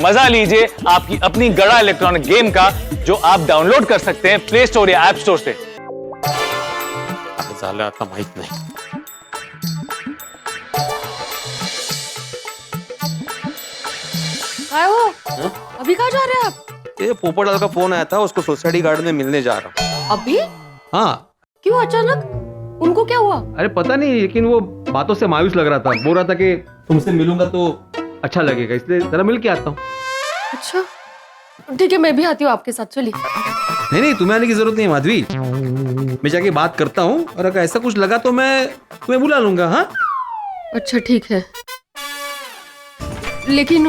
मजा लीजिए आपकी अपनी गड़ा इलेक्ट्रॉनिक गेम का, जो आप डाउनलोड कर सकते हैं प्ले स्टोर या ऐप स्टोर से। झालं आता माहित नाही। काय हो? अभी कहाँ जा रहे हैं आप? ये पोपटलाल का फोन आया था, उसको सोसाइटी गार्डन में मिलने जा रहा हूँ। अभी? हाँ। क्यों अचानक? उनको क्या हुआ? अरे पता नहीं, लेकिन वो बातों से मायूस लग रहा था। बोल रहा था कि तुमसे मिलूंगा तो अच्छा लगेगा, इसलिए जरा मिल के आता हूँ। अच्छा ठीक है, मैं भी आती हूँ आपके साथ, चलिए। नहीं, तुम्हें आने की जरूरत नहीं है माधवी। मैं जाके बात करता हूँ और अगर ऐसा कुछ लगा तो मैं तुम्हें बुला लूंगा। हाँ अच्छा ठीक है, लेकिन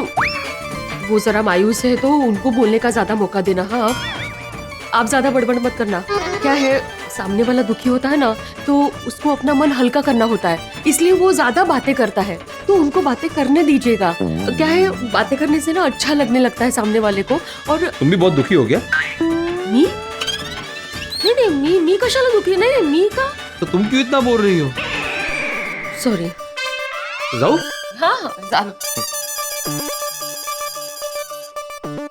वो जरा मायूस है तो उनको बोलने का ज्यादा मौका देना। हाँ आप ज्यादा बड़बड़ मत करना। क्या है, सामने वाला दुखी होता है ना, तो उसको अपना मन हल्का करना होता है, इसलिए वो ज्यादा बातें करता है, तो उनको बातें करने दीजिएगा। क्या है, बातें करने से ना अच्छा लगने लगता है सामने वाले को। और तुम भी बहुत दुखी हो गया। मी नहीं, मी कशाला दुखी? नहीं मी का? तो तुम क्यों इतना बोल रही हो? सॉरी। जाओ। हाँ जानो।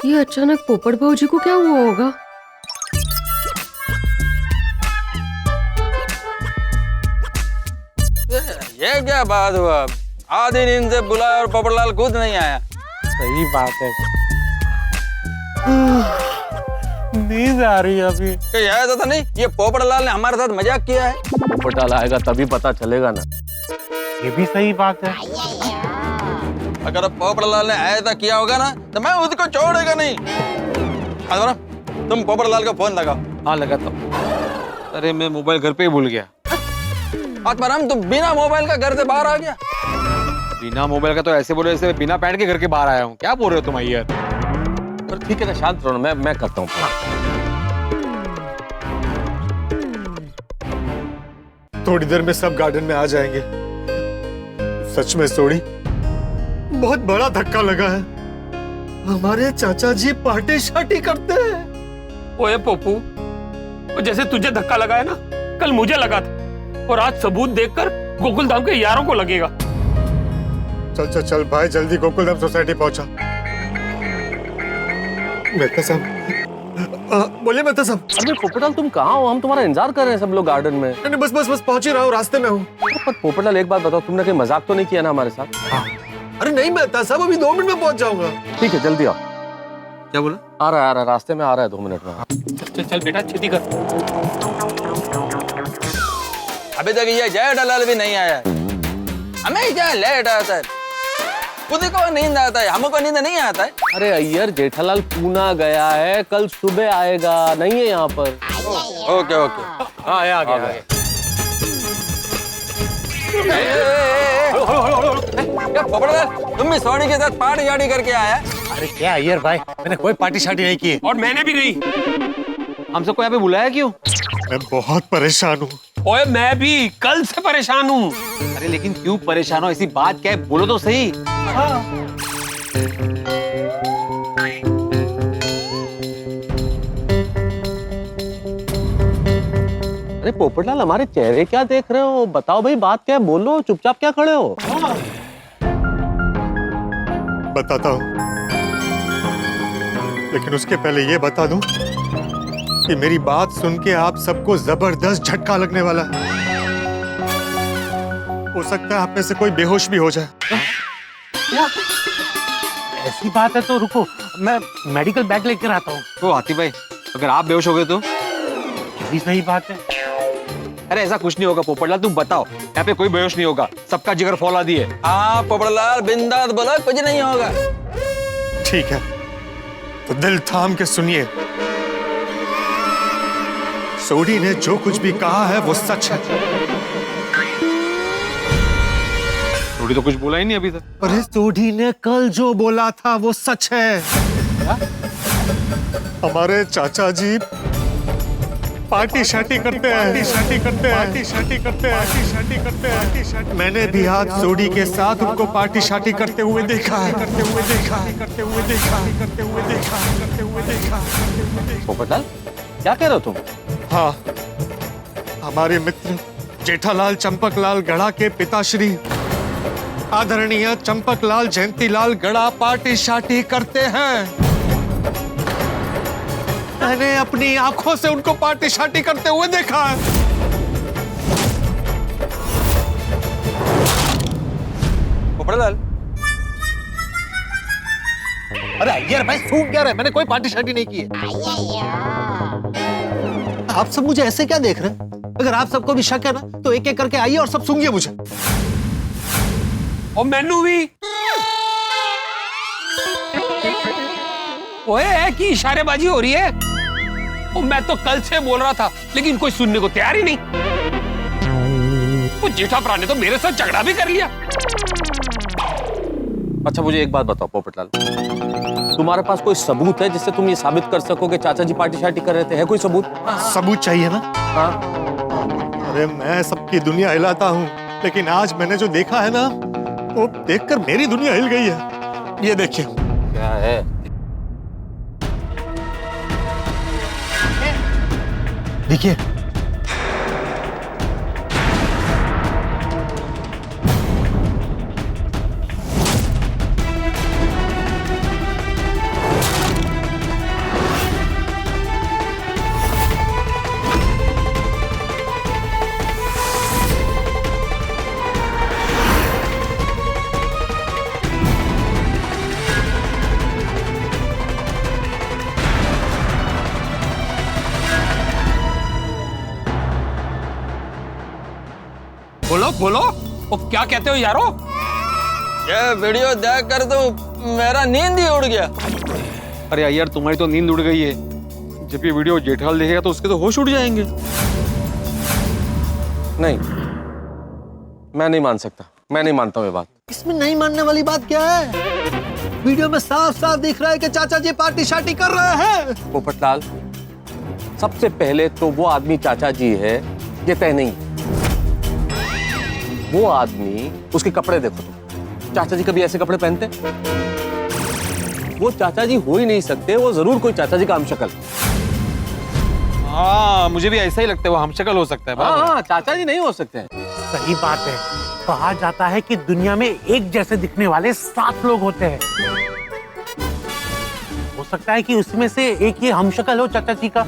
ये अचानक पोपट भाऊजी को क्या हुआ होगा? ये क्या बात हुआ? आधी नींद से बुलाया और पोपटलाल खुद नहीं आया। सही बात है। नींद आ रही है अभी। कहीं ऐसा तो नहीं ये पोपटलाल ने हमारे साथ मजाक किया है? पोपटलाल आएगा तभी पता चलेगा ना। ये भी सही बात है। अगर पोपटलाल ने ऐसा किया होगा ना तो मैं उसको छोड़ेगा नहीं। अरे तुम पोपटलाल का फोन लगाओ। हाँ लगाता हूँ। अरे मैं मोबाइल घर पे ही भूल गया। आत्माराम तुम बिना मोबाइल का घर से बाहर आ गया? बिना मोबाइल का तो ऐसे बोले जैसे बिना पैंट के घर के बाहर आया हूँ। क्या बोल रहे हो तुम यार? ठीक है ना, शांत रहो, मैं करता हूँ। थोड़ी देर में सब गार्डन में आ जाएंगे। सच में सोड़ी, बहुत बड़ा धक्का लगा है। हमारे चाचा जी पार्टी शार्टी करते हैं। ओए पप्पू, वो जैसे तुझे धक्का लगा है ना, कल मुझे लगा था, और आज सबूत देखकर गोकुलधाम के यारों को लगेगा। चल चल चल भाई, जल्दी गोकुलधाम सोसाइटी पहुंचा। मेहता साहब, बोलिए मेहता साहब। अरे पोपटलाल तुम कहाँ हो? हम तुम्हारा इंतजार कर रहे हैं सब लोग गार्डन में। नहीं बस पहुंच ही रहा हूँ, रास्ते में हूँ। पर पोपटलाल एक बात बताओ, तुमने कहीं मजाक तो नहीं किया ना हमारे साथ? अरे नहीं मेहता साहब, अभी 2 मिनट में पहुंच जाऊंगा। ठीक है जल्दी आओ। क्या बोला? आ रहा है रास्ते में आ रहा है, 2 मिनट में। चल चल बेटा, छेती कर। अभी तक ये जेठालाल भी नहीं आया। हमें क्या लेट आता है? खुद को नींद आता है, हमको नींद नहीं आता है। अरे अय्यर, जेठालाल पूना गया है, कल सुबह आएगा, नहीं है यहाँ पर। Okay okay. हाँ आ गया। पोपटलाल तुम भी सोनी के साथ पार्टी शार्टी करके आया? अरे क्या अय्यर भाई, मैंने कोई पार्टी शार्टी नहीं की। और मैंने भी नहीं। हम सबको यहाँ पे बुलाया क्यों? मैं बहुत परेशान हूँ। ओए मैं भी कल से परेशान हूँ। अरे लेकिन क्यों परेशान हो? ऐसी बात क्या है, बोलो तो सही। अरे पोपटलाल, हमारे चेहरे क्या देख रहे हो? बताओ भाई, बात क्या है, बोलो, चुपचाप क्या खड़े हो? बताता हूँ, लेकिन उसके पहले ये बता दूं कि मेरी बात सुन के आप सबको जबरदस्त झटका लगने वाला है। हो सकता है आप में से कोई बेहोश भी हो जाए। ऐसी बात है तो रुको, मैं मेडिकल बैग लेकर आता हूँ। तो आती भाई, अगर आप बेहोश हो गए तो? ये भी सही बात है। अरे ऐसा कुछ नहीं होगा पोपटलाल, तुम बताओ। यहाँ पे कोई बेहोश नहीं होगा, सबका जिगर फौला दिए। हाँ पोपटलाल बिंदास बोलो, कुछ नहीं होगा। ठीक है, तो दिल थाम के सुनिए। सोडी ने जो कुछ भी कहा है वो सच है। थोड़ी तो कुछ बोला ही नहीं अभी तक। अरे सोडी ने कल जो बोला था वो सच है। हमारे चाचा जी पार्टी शार्टी करते हैं। मैंने भी आज सोडी के साथ उनको पार्टी शार्टी करते हुए देखा है। पोपटलाल क्या कह रहे हो तुम? हाँ, हमारे मित्र जेठालाल चंपकलाल गढ़ा के पिताश्री आदरणीय चंपकलाल जयंतीलाल गड़ा पार्टी शार्टी करते हैं। मैंने अपनी आंखों से उनको पार्टी शार्टी करते हुए देखा है। पोपटलाल, अरे अय्यर भाई सूख क्या रहे, मैंने कोई पार्टी शार्टी नहीं की है। आप सब मुझे ऐसे क्या देख रहे हैं? अगर आप सबको भी शक है ना तो एक एक करके आइए और सब सूंघिए मुझे। और मैनू भी ओए है कि इशारेबाजी हो रही है। और मैं तो कल से बोल रहा था लेकिन कोई सुनने को तैयार ही नहीं। वो जेठा भरा ने तो मेरे साथ झगड़ा भी कर लिया। अच्छा मुझे एक बात बताओ पोपटलाल, तुम्हारे पास कोई सबूत है जिससे तुम ये साबित कर सको कि चाचा जी पार्टी शार्टी कर रहे थे? है कोई सबूत? सबूत चाहिए ना? हाँ। अरे मैं सबकी दुनिया हिलाता हूँ, लेकिन आज मैंने जो देखा है ना वो देखकर मेरी दुनिया हिल गई है। ये देखिए। क्या है? देखिए। बोलो बोलो, वो क्या कहते हो यारो? ये वीडियो देख कर तो मेरा नींद ही उड़ गया। अरे यार तुम्हारी तो नींद उड़ गई है। जब ये वीडियो जेठालाल देखेगा तो उसके तो होश उड़ जाएंगे। नहीं, मैं नहीं मान सकता, मैं नहीं मानता हूँ ये बात। इसमें नहीं मानने वाली बात क्या है? वीडियो में साफ साफ दिख रहा है कि चाचा जी पार्टी शार्टी कर रहे हैं। पोपटलाल, सबसे पहले तो वो आदमी चाचा जी है ये तय नहीं। वो आदमी, उसके कपड़े देखो तुम। चाचा जी कभी ऐसे कपड़े पहनते? वो चाचा जी हो ही नहीं सकते। वो जरूर कोई चाचा जी का हमशक्ल। हाँ मुझे भी ऐसा ही लगता है, वो हमशक्ल हो सकता है। हाँ, चाचा जी नहीं हो सकते हैं। सही बात है। कहा जाता है कि दुनिया में एक जैसे दिखने वाले 7 लोग होते हैं। हो सकता है कि उसमें से एक ही हमशक्ल हो चाचा जी का।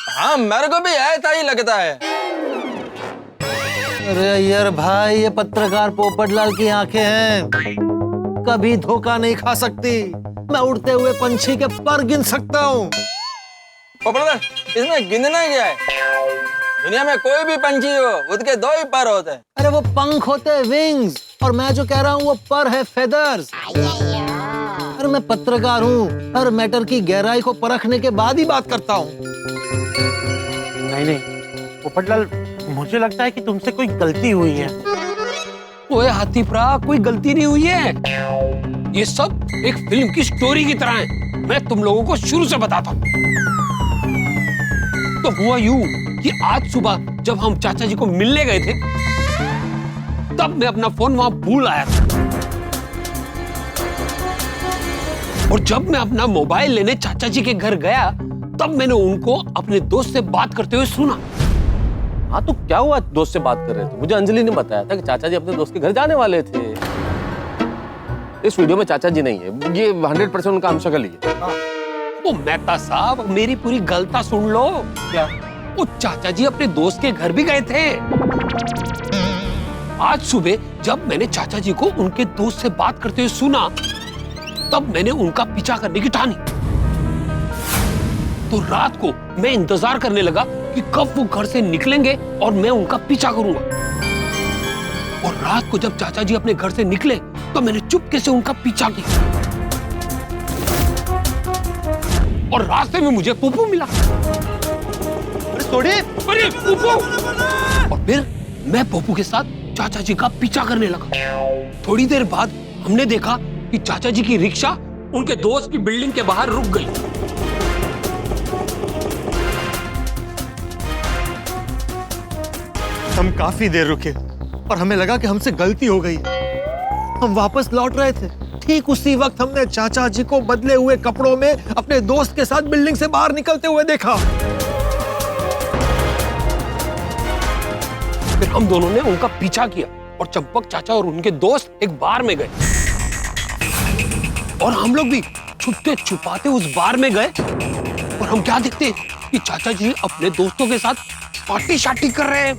हाँ, मेरे को भी ऐसा ही लगता है। अरे यार भाई, ये पत्रकार पोपटलाल की आंखें हैं, कभी धोखा नहीं खा सकती। मैं उड़ते हुए पंछी के पर गिन सकता हूँ। पोपटलाल, इसमें गिनना क्या है? दुनिया में कोई भी पंछी हो, उसके 2 ही पर होते हैं। अरे वो पंख होते हैं, विंग्स, और मैं जो कह रहा हूँ वो पर है, फेदर्स। अरे मैं पत्रकार हूँ, हर मैटर की गहराई को परखने के बाद ही बात करता हूँ। नहीं, पोपटलाल, मुझे लगता है कि तुमसे कोई गलती हुई है। ओए हाथीप्रा, कोई गलती नहीं हुई है। ये सब एक फिल्म की स्टोरी की तरह है। मैं तुम लोगों को शुरू से बताता हूँ। तो हुआ यूं कि आज सुबह जब हम चाचा जी को मिलने गए थे, तब मैं अपना फोन वहां भूल आया था। और जब मैं अपना मोबाइल लेने चाचा जी के घर गया, तब मैंने उनको अपने दोस्त से बात करते हुए सुना। हाँ तो क्या हुआ? दोस्त से बात कर रहे थे। मुझे अंजलि ने बताया था कि चाचा जी अपने दोस्त के घर जाने वाले थे। इस वीडियो में चाचा जी नहीं है, ये 100% उनका हमशक्ल ही है। वो मेहता साहब, मेरी पूरी गलता सुन लो। क्या? वो चाचा जी अपने दोस्त के घर भी गए थे। आज सुबह जब मैंने चाचा जी को उनके दोस्त से बात करते हुए सुना, तब मैंने उनका पीछा करने की ठानी। तो रात को मैं इंतजार करने लगा कि कब वो घर से निकलेंगे और मैं उनका पीछा करूंगा। और रात को जब चाचा जी अपने घर से निकले, तो मैंने चुपके से उनका पीछा किया। और रास्ते में मुझे पुप्पू मिला। अरे पुप्पू! और फिर मैं पप्पू के साथ चाचा जी का पीछा करने लगा। थोड़ी देर बाद हमने देखा कि चाचा जी की रिक्शा उनके दोस्त की बिल्डिंग के बाहर रुक गई। हम काफी देर रुके और हमें लगा कि हमसे गलती हो गई। हम वापस लौट रहे थे, ठीक उसी वक्त हमने चाचा जी को बदले हुए कपड़ों में अपने दोस्त के साथ बिल्डिंग से बाहर निकलते हुए देखा। फिर हम दोनों ने उनका पीछा किया और चंपक चाचा और उनके दोस्त एक बार में गए और हम लोग भी छुपते छुपाते उस बार में गए और हम क्या देखते कि चाचा जी अपने दोस्तों के साथ पार्टी शार्टी कर रहे हैं।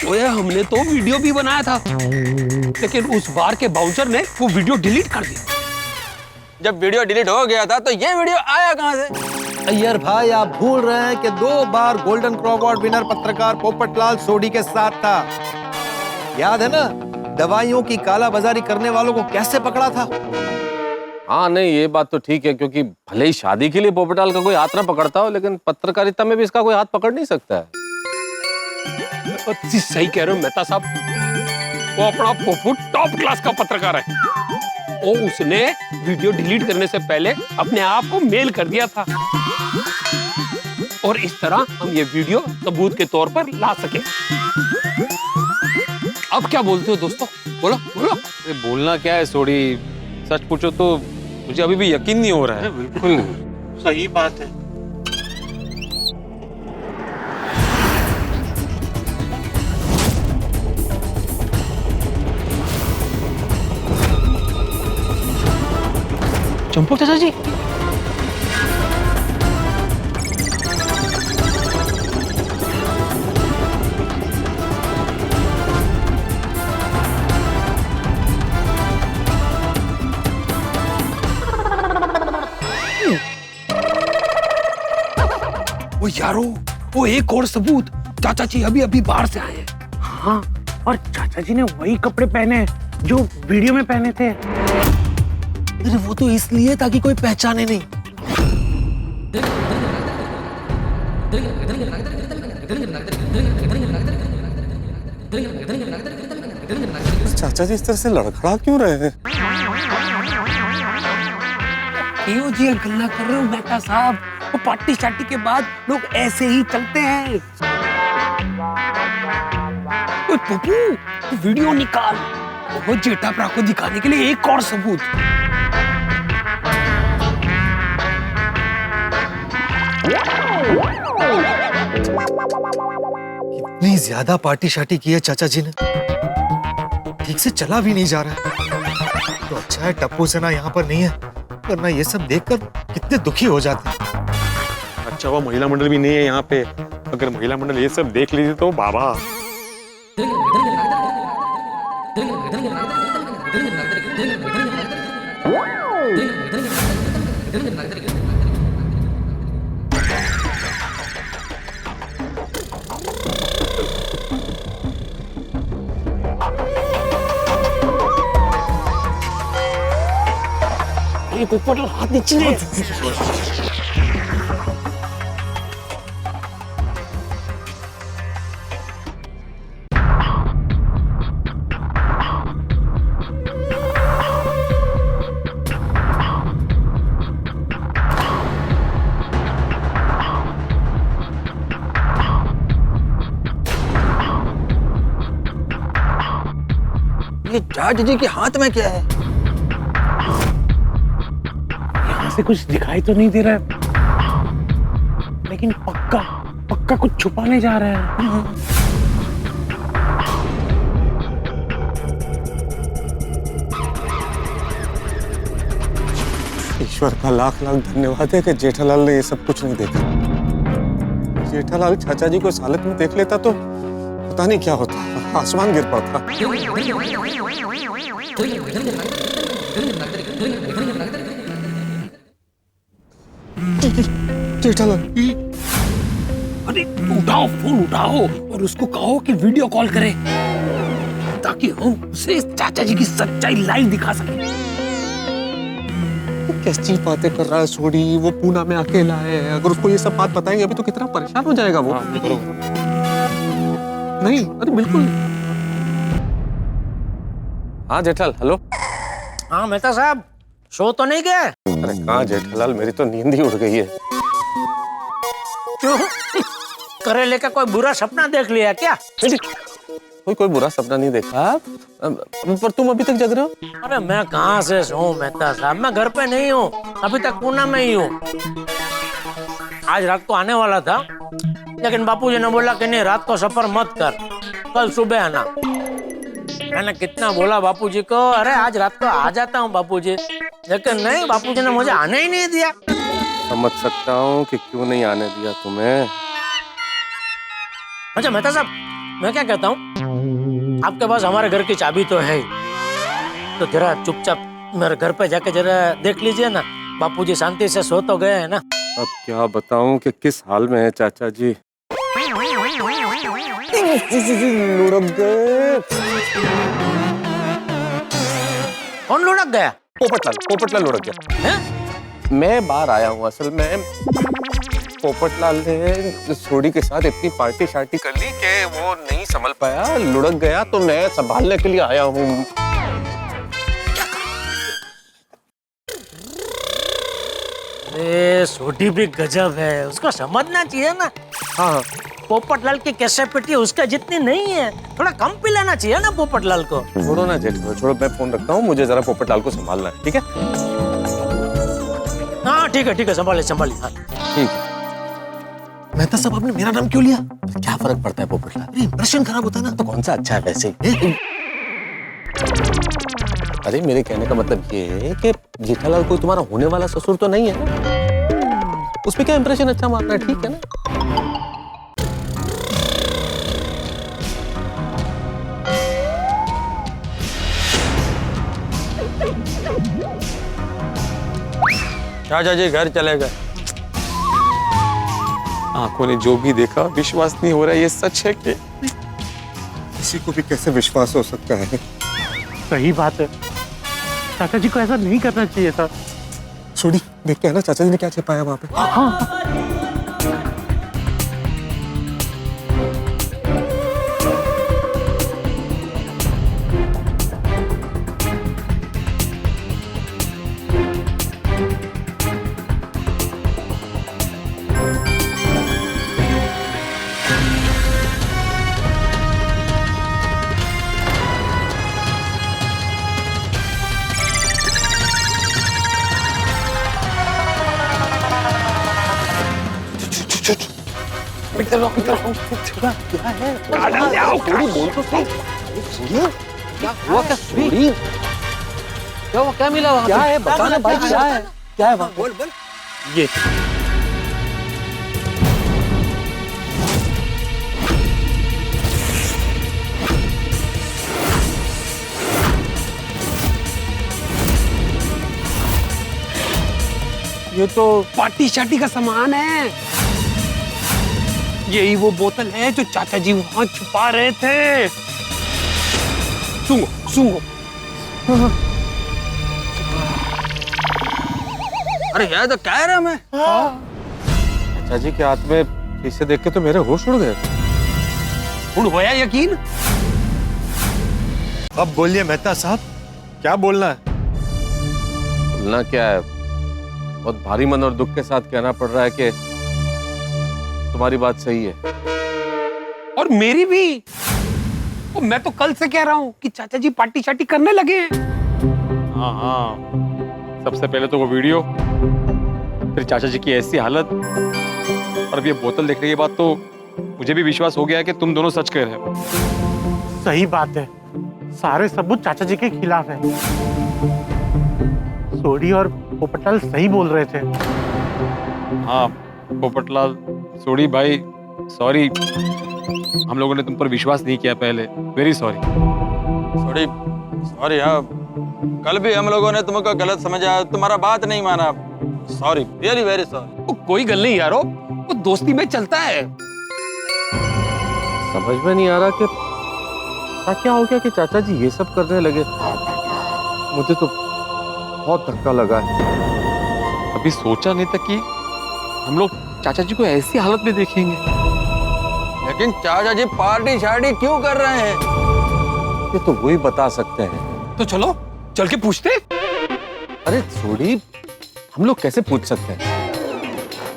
ओए हमने तो वीडियो भी बनाया था, लेकिन उस बार के बाउंसर ने वो वीडियो डिलीट कर दिया। जब वीडियो डिलीट हो गया था तो ये वीडियो आया कहां से? अय्यर भाई, आप भूल रहे हैं कि 2 बार गोल्डन क्रो अवार्ड विनर पत्रकार पोपटलाल सोडी के साथ था। याद है ना, दवाइयों की कालाबाजारी करने वालों को कैसे पकड़ा था? हाँ नहीं, ये बात तो ठीक है, क्योंकि भले ही शादी के लिए पोपटाल का कोई हाथ ना पकड़ता हो, लेकिन पत्रकारिता में भी इसका कोई हाथ पकड़ नहीं सकता है। सही कह रहे हो मेहता साहब, वो अपना पोपू टॉप क्लास का पत्रकार है। वो उसने वीडियो डिलीट करने से पहले अपने आप को मेल कर दिया था और इस तरह हम ये वीडियो सबूत के तौर पर ला सके। अब क्या बोलते हो दोस्तों? बोलो बोलो। अरे बोलना क्या है सोडी, सच पूछो तो मुझे अभी भी यकीन नहीं हो रहा है। बिल्कुल नहीं, सही बात है। चंपक चाचा जी, वो यारो, वो एक और सबूत, चाचा जी अभी अभी बाहर से आए हैं। हाँ, और चाचा जी ने वही कपड़े पहने हैं जो वीडियो में पहने थे। अरे वो तो इसलिए ताकि कोई पहचाने नहीं। चाचा जी इस तरह से लड़खड़ा क्यों रहे हैं? क्यों जी गल्ला कर रहे हो बेटा साहब? वो पार्टी शार्टी के बाद लोग ऐसे ही चलते हैं। ओए पप्पू, तू वीडियो निकाल, वो जेठा प्रा को दिखाने के लिए एक और सबूत। इतनी ज्यादा पार्टी शार्टी की है चाचा जी ने, ठीक से चला भी नहीं जा रहा है। तो अच्छा है टप्पू सेना यहाँ पर नहीं है, वरना ये सब देखकर कितने दुखी हो जाते। अच्छा वो महिला मंडल भी नहीं है यहाँ पे, अगर महिला मंडल ये सब देख लीजिए तो बाबा। ये पोपटलाल हाथ नीचे ले। ये चाचा जी के हाथ में क्या है? यहाँ से कुछ दिखाई तो नहीं दे रहा है, लेकिन पक्का पक्का कुछ छुपाने जा रहे हैं। ईश्वर का लाख लाख धन्यवाद है कि जेठालाल ने ये सब कुछ नहीं देखा। जेठालाल चाचा जी को इस हालत में देख लेता तो पता नहीं क्या होता, आसमान गिर पड़ता। जेठालाल, अरे उठाओ, फोन उठाओ और उसको कहो कि वीडियो कॉल करे, ताकि हम उसे चाचा जी की सच्चाई लाइव दिखा सकें। कैसी बातें कर रहा है सोडी? वो पूना में अकेला है, अगर उसको ये सब बात बताएंगे अभी तो कितना परेशान हो जाएगा वो। नहीं, अरे बिल्कुल। हाँ जेठाल, हेलो। हाँ मेहता साहब, सो तो नहीं गए? अरे कहाँ जेठालाल, मेरी तो नींद ही उड़ गई है। क्यों? करेले का कोई बुरा सपना देख लिया क्या? कोई बुरा सपना नहीं देखा, पर तुम अभी तक जग रहे हो? अरे मैं कहाँ से सोऊं मेहता साहब, मैं घर पे नहीं हूँ, अभी तक पूना में ही हूँ। आज रात को आने वाला था, लेकिन बापूजी ने बोला कि नहीं, रात को सफर मत कर, कल सुबह आना। मैंने कितना बोला बापूजी को, अरे आज रात को आ जाता हूँ बापूजी, लेकिन नहीं, बापूजी ने मुझे आने ही नहीं दिया। समझ सकता हूँ कि क्यों नहीं आने दिया तुम्हें। अच्छा मेहता साहब, मैं क्या कहता हूँ, आपके पास हमारे घर की चाबी तो है ही, तो जरा चुपचाप मेरे घर पे जाके जरा देख लीजिए ना, बापूजी शांति से सो तो गए हैं ना। अब क्या बताऊं कि किस हाल में है चाचा जी। लुढ़क गए। कौन लुढ़क गया? पोपटलाल लुढ़क गया। हैं? मैं बाहर आया हूँ, असल में पोपटलाल ने सोडी के साथ इतनी पार्टी शार्टी कर ली कि वो नहीं संभल पाया, लुढ़क गया, तो मैं संभालने के लिए आया हूँ। अरे सोडी भी गजब है, उसको समझना चाहिए ना। हाँ, पोपटलाल की कैपेसिटी उसका जितनी नहीं है, थोड़ा कम पिलाना चाहिए ना पोपटलाल को। छोड़ो ना जेठ, छोड़ो, मैं फोन रखता हूँ, मुझे जरा पोपटलाल को संभालना है, ठीक है? हाँ ठीक है, संभालिए। हाँ। ठीक है। मेहता साहब, आपने मेरा नाम क्यों लिया? क्या फर्क पड़ता है पोपटलाल? इंप्रेशन खराब होता है ना। तो कौन सा अच्छा है वैसे ही। अरे मेरे कहने का मतलब ये है कि जेठालाल कोई तुम्हारा होने वाला ससुर तो नहीं है, उस पे क्या इंप्रेशन अच्छा मारना है, ठीक है ना? चाचा जी घर चले गए। आंखों ने जो भी देखा विश्वास नहीं हो रहा है, ये सच है कि किसी को भी कैसे विश्वास हो सकता है? सही बात है, चाचा जी को ऐसा नहीं करना चाहिए था। सोडी, देख के आना चाचा जी ने क्या छिपाया वहां पे। क्या मिला वहाँ? क्या है बताना भाई, क्या है? क्या है वहाँ? बोल। ये तो पार्टी शार्टी का सामान है। यही वो बोतल है जो चाचा जी वहां छुपा रहे थे। सूंघो। अरे यार तो कह रहा मैं। चाचा जी के हाथ में इसे देख के तो मेरे होश उड़ गए। उड़ होया यकीन? अब बोलिए मेहता साहब, क्या बोलना है? बोलना क्या है, बहुत भारी मन और दुख के साथ कहना पड़ रहा है कि तुम्हारी बात सही है। और मेरी भी। और मैं तो कल से कह रहा हूँ कि चाचा जी पार्टी शार्टी करने लगे हैं। हाँ, सबसे पहले तो वो वीडियो, फिर चाचा जी की ऐसी हालत, और अब ये बोतल देखने के बाद तो मुझे भी विश्वास हो गया कि तुम दोनों सच कह रहे हो। सही बात है, सारे सबूत चाचा जी के खिलाफ है। सोडी और पोपटलाल सही बोल रहे थे। हाँ पोपटलाल, सोडी भाई, सॉरी, हम लोगों ने तुम पर विश्वास नहीं किया पहले, वेरी सॉरी। सॉरी हाँ, कल भी हम लोगों ने तुमको गलत समझा, तुम्हारा बात नहीं माना, सॉरी, वेरी वेरी सॉरी। कोई गल नहीं यारो, वो दोस्ती में चलता है। समझ में नहीं आ रहा कि क्या हो गया कि चाचा जी ये सब करने लगे। मुझे तो बहुत धक्का लगा है। अभी सोचा नहीं था कि हम लोग चाचा जी को ऐसी हालत में देखेंगे। लेकिन चाचा जी पार्टी शार्टी क्यों कर रहे हैं? ये तो वही बता सकते हैं। तो चलो चल के पूछते। अरे सोडी, हम लोग कैसे पूछ सकते हैं?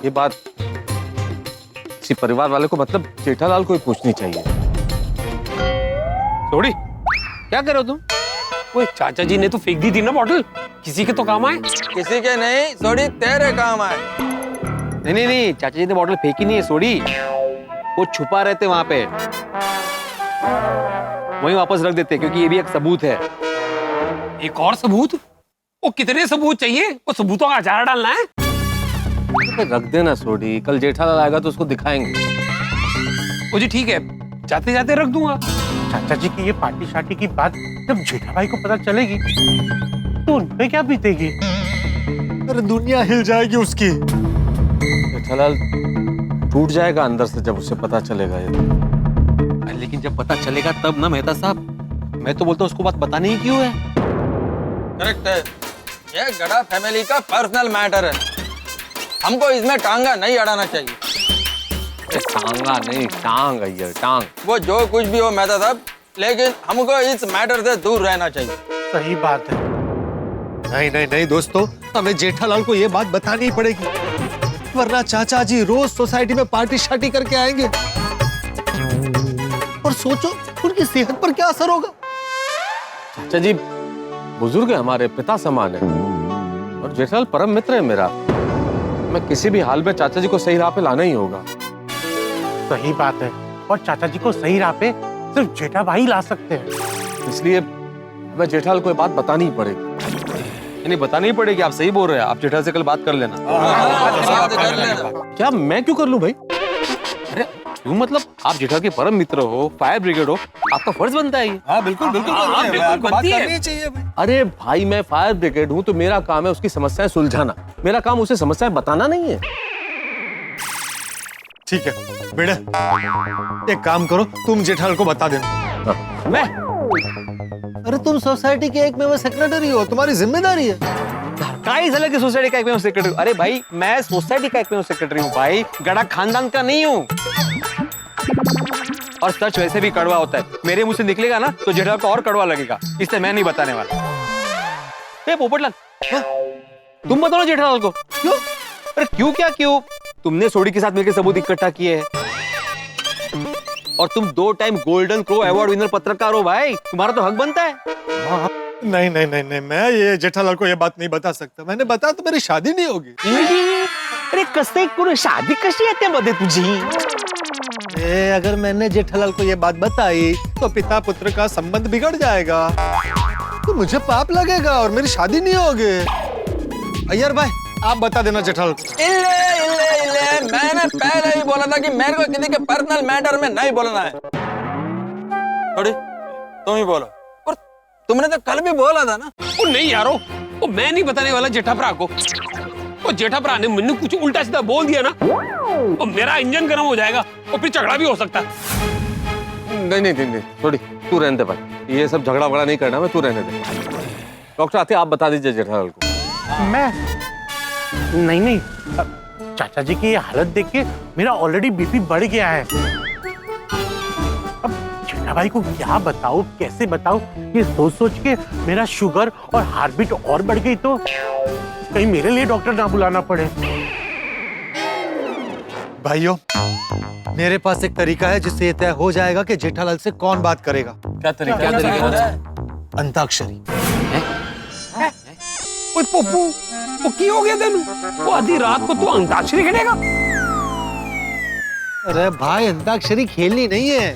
ये बात किसी परिवार वाले को, मतलब जेठालाल को ही पूछनी चाहिए। सोडी, क्या करो तुम? वो चाचा जी ने तो फेंक दी थी ना बॉटल, किसी के तो काम आए। किसी के नहीं, सोडी तेरे काम आए। नहीं, चाचा जी ने बॉटल फेंकी नहीं है सोडी, वो छुपा रहे थे वहां पे। वहीं वापस रख देते क्योंकि ये भी एक सबूत है। एक और सबूत? वो कितने सबूत चाहिए? वो सबूतों का अचार डालना है? रख देना सोडी, कल जेठालाल आएगा तो उसको दिखाएंगे। ओ जी ठीक है, जाते जाते रख दूंगा। चाचा जी की ये पार्टी शार्टी की बात जब जेठा भाई को पता चलेगी तो उन पे क्या बीतेगी? अरे दुनिया हिल जाएगी उसकी। जेठालाल टूट जाएगा अंदर से जब उसे पता चलेगा ये। लेकिन जब पता चलेगा तब ना मेहता साहब, मैं तो बोलता हूँ उसको बात बतानी ही क्यों है? करेक्ट है, ये गड़ा फैमिली का पर्सनल मैटर है, हमको इसमें टांगा नहीं अड़ाना चाहिए। टांगा नहीं, टांग है ये, टांग। वो जो कुछ भी हो मेहता साहब, लेकिन हमको इस मैटर से दूर रहना चाहिए। सही बात है। नहीं नहीं नहीं दोस्तों, हमें जेठालाल को ये बात बतानी ही पड़ेगी, वरना चाचा जी रोज सोसाइटी में पार्टी शार्टी करके आएंगे और सोचो उनकी सेहत पर क्या असर होगा। चाचा जी बुजुर्ग है, हमारे पिता समान है, और जेठालाल परम मित्र है मेरा। मैं किसी भी हाल में चाचा जी को सही राह पे लाना ही होगा। सही बात है, और चाचा जी को सही राह पे सिर्फ जेठा भाई ला सकते हैं। इसलिए मैं जेठालाल को ये बात बतानी ही पड़ेगी। नहीं बतानी ही पड़ेगी, आप सही बोल रहे हैं। आप जेठा से कल बात कर लेना। क्या मैं क्यों कर लूं भाई? अरे क्यों मतलब, आप जेठा के परम मित्र हो, फायर ब्रिगेड हो, आपका फर्ज बनता है ये। हाँ बिल्कुल बिल्कुल बात करनी चाहिए भाई। अरे भाई मैं फायर ब्रिगेड हूँ तो मेरा काम है उसकी समस्याएं सुलझाना, मेरा काम उसे समस्याएं बताना नहीं है। ठीक है बेटे, एक काम करो, तुम जेठालाल को बता देना। मैं? अरे तुम सोसाइटी के एक मेंबर सेक्रेटरी हो, तुम्हारी जिम्मेदारी है। काई साले की सोसाइटी का एक में सेक्रेटरी? अरे भाई मैं सोसाइटी का एक में सेक्रेटरी हूँ भाई, गड़ा खानदान का नहीं हूँ। और सच वैसे भी कड़वा होता है, मेरे मुंह से निकलेगा ना तो जेठा को और कड़वा लगेगा, इसलिए मैं नहीं बताने वाला। ए पोपटलाल, तुम बताओ जेठालाल को। क्यों? अरे क्यों क्या क्यों? तुमने सोडी के साथ मिलकर सबूत इकट्ठा किए हैं, और तुम 2 time golden crow award winner पत्रकार हो भाई, तुम्हारा तो हक बनता है। नहीं नहीं नहीं नहीं, मैं ये जेठालाल को ये बात नहीं बता सकता। मैंने बताया तो मेरी शादी नहीं होगी। अरे कसते करून शादी कशी येते मध्ये तुझी? अगर मैंने जेठालाल को ये बात बताई तो पिता पुत्र का संबंध बिगड़ जाएगा, तो मुझे पाप लगेगा और मेरी शादी नहीं होगी। अय्यर भाई आप बता देना जेठालाल को। मैंने पहले ही बोला था कि मेरे को किसी के पर्सनल मैटर में नहीं बोलना है। थोड़ी तुम ही बोलो, और तुमने तो कल भी बोला था ना। वो नहीं यारो, वो मैं नहीं बताने वाला जेठा भरा को। वो जेठा भरा ने मैंने कुछ उल्टा सीधा बोल दिया ना, और मेरा इंजन गर्म हो जाएगा और फिर झगड़ा भी हो सकता है। नहीं नहीं नहीं, थोड़ी तू रहने दे भाई, ये सब झगड़ा वगड़ा नहीं करना, मैं तू रहने दे। डॉक्टर आते आप बता दीजिए जेठालाल को। मैं नहीं, चाचा जी की ये हालत देख के मेरा ऑलरेडी बीपी बढ़ गया है। अब जेठा भाई को क्या बताऊं, कैसे बताऊं, ये सोच सोच के मेरा शुगर और हार्ट बीट और बढ़ गई तो कहीं मेरे लिए डॉक्टर ना बुलाना पड़े। भाइयों मेरे पास एक तरीका है जिससे ये तय हो जाएगा कि जेठालाल से कौन बात करेगा। क्या तरीका है? अंताक्षरी। ओए पप्पू, वो की हो गया तेनू? वो आधी रात को तू अंताक्षरी खेलेगा? अरे भाई अंताक्षरी खेलनी नहीं है।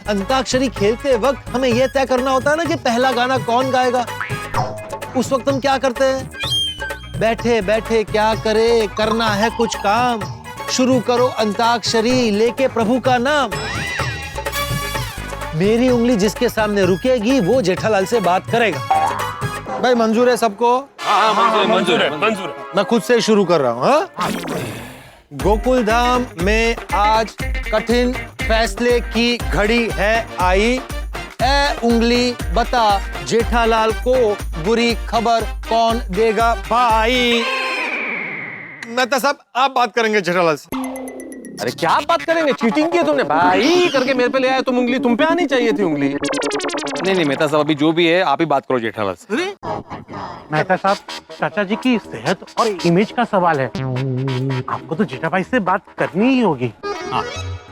अंताक्षरी खेलते वक्त हमें यह तय करना होता है ना कि पहला गाना कौन गाएगा। उस वक्त हम क्या करते हैं? बैठे बैठे क्या करे, करना है कुछ काम, शुरू करो अंताक्षरी लेके प्रभु का नाम। मेरी उंगली जिसके सामने रुकेगी वो जेठालाल से बात करेगा। भाई मंजूर है सबको? हाँ, मंजूर है। मैं खुद से शुरू कर रहा हूँ। हाँ? गोकुल धाम में आज कठिन फैसले की घड़ी है आई। ए उंगली बता जेठालाल को बुरी खबर कौन देगा भाई? मेहता साहब आप बात करेंगे जेठालाल से। अरे क्या बात करेंगे, चीटिंग की है तुमने भाई करके मेरे पे ले आए, तुम उंगली तुम पे आनी चाहिए थी उंगली। नहीं मेहता साहब अभी जो भी है आप ही बात करो जेठालाल से। मेहता साहब चाचा जी की सेहत और इमेज का सवाल है, आपको तो जेठा भाई से बात करनी ही होगी। हाँ।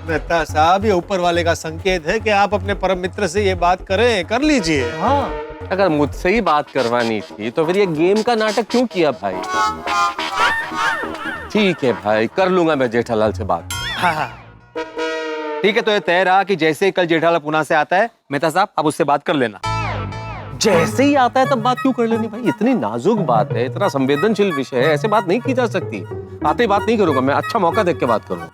मेहता साहब ये ऊपर वाले का संकेत है कि आप अपने परम मित्र से ये बात करें, कर लीजिए। हाँ अगर मुझसे ही बात करवानी थी तो फिर ये गेम का नाटक क्यों किया भाई? ठीक है भाई कर लूंगा मैं जेठालाल से बात। हाँ। ठीक है, तो ये तय रहा कि जैसे ही कल जेठालाल पुणे से आता है, मेहता साहब आप उससे बात कर लेना। जैसे ही आता है तब बात क्यों कर लेनी भाई? इतनी नाजुक बात है, इतना संवेदनशील विषय है, ऐसे बात नहीं की जा सकती। आते ही बात नहीं करूंगा मैं, अच्छा मौका देख के बात करूंगा।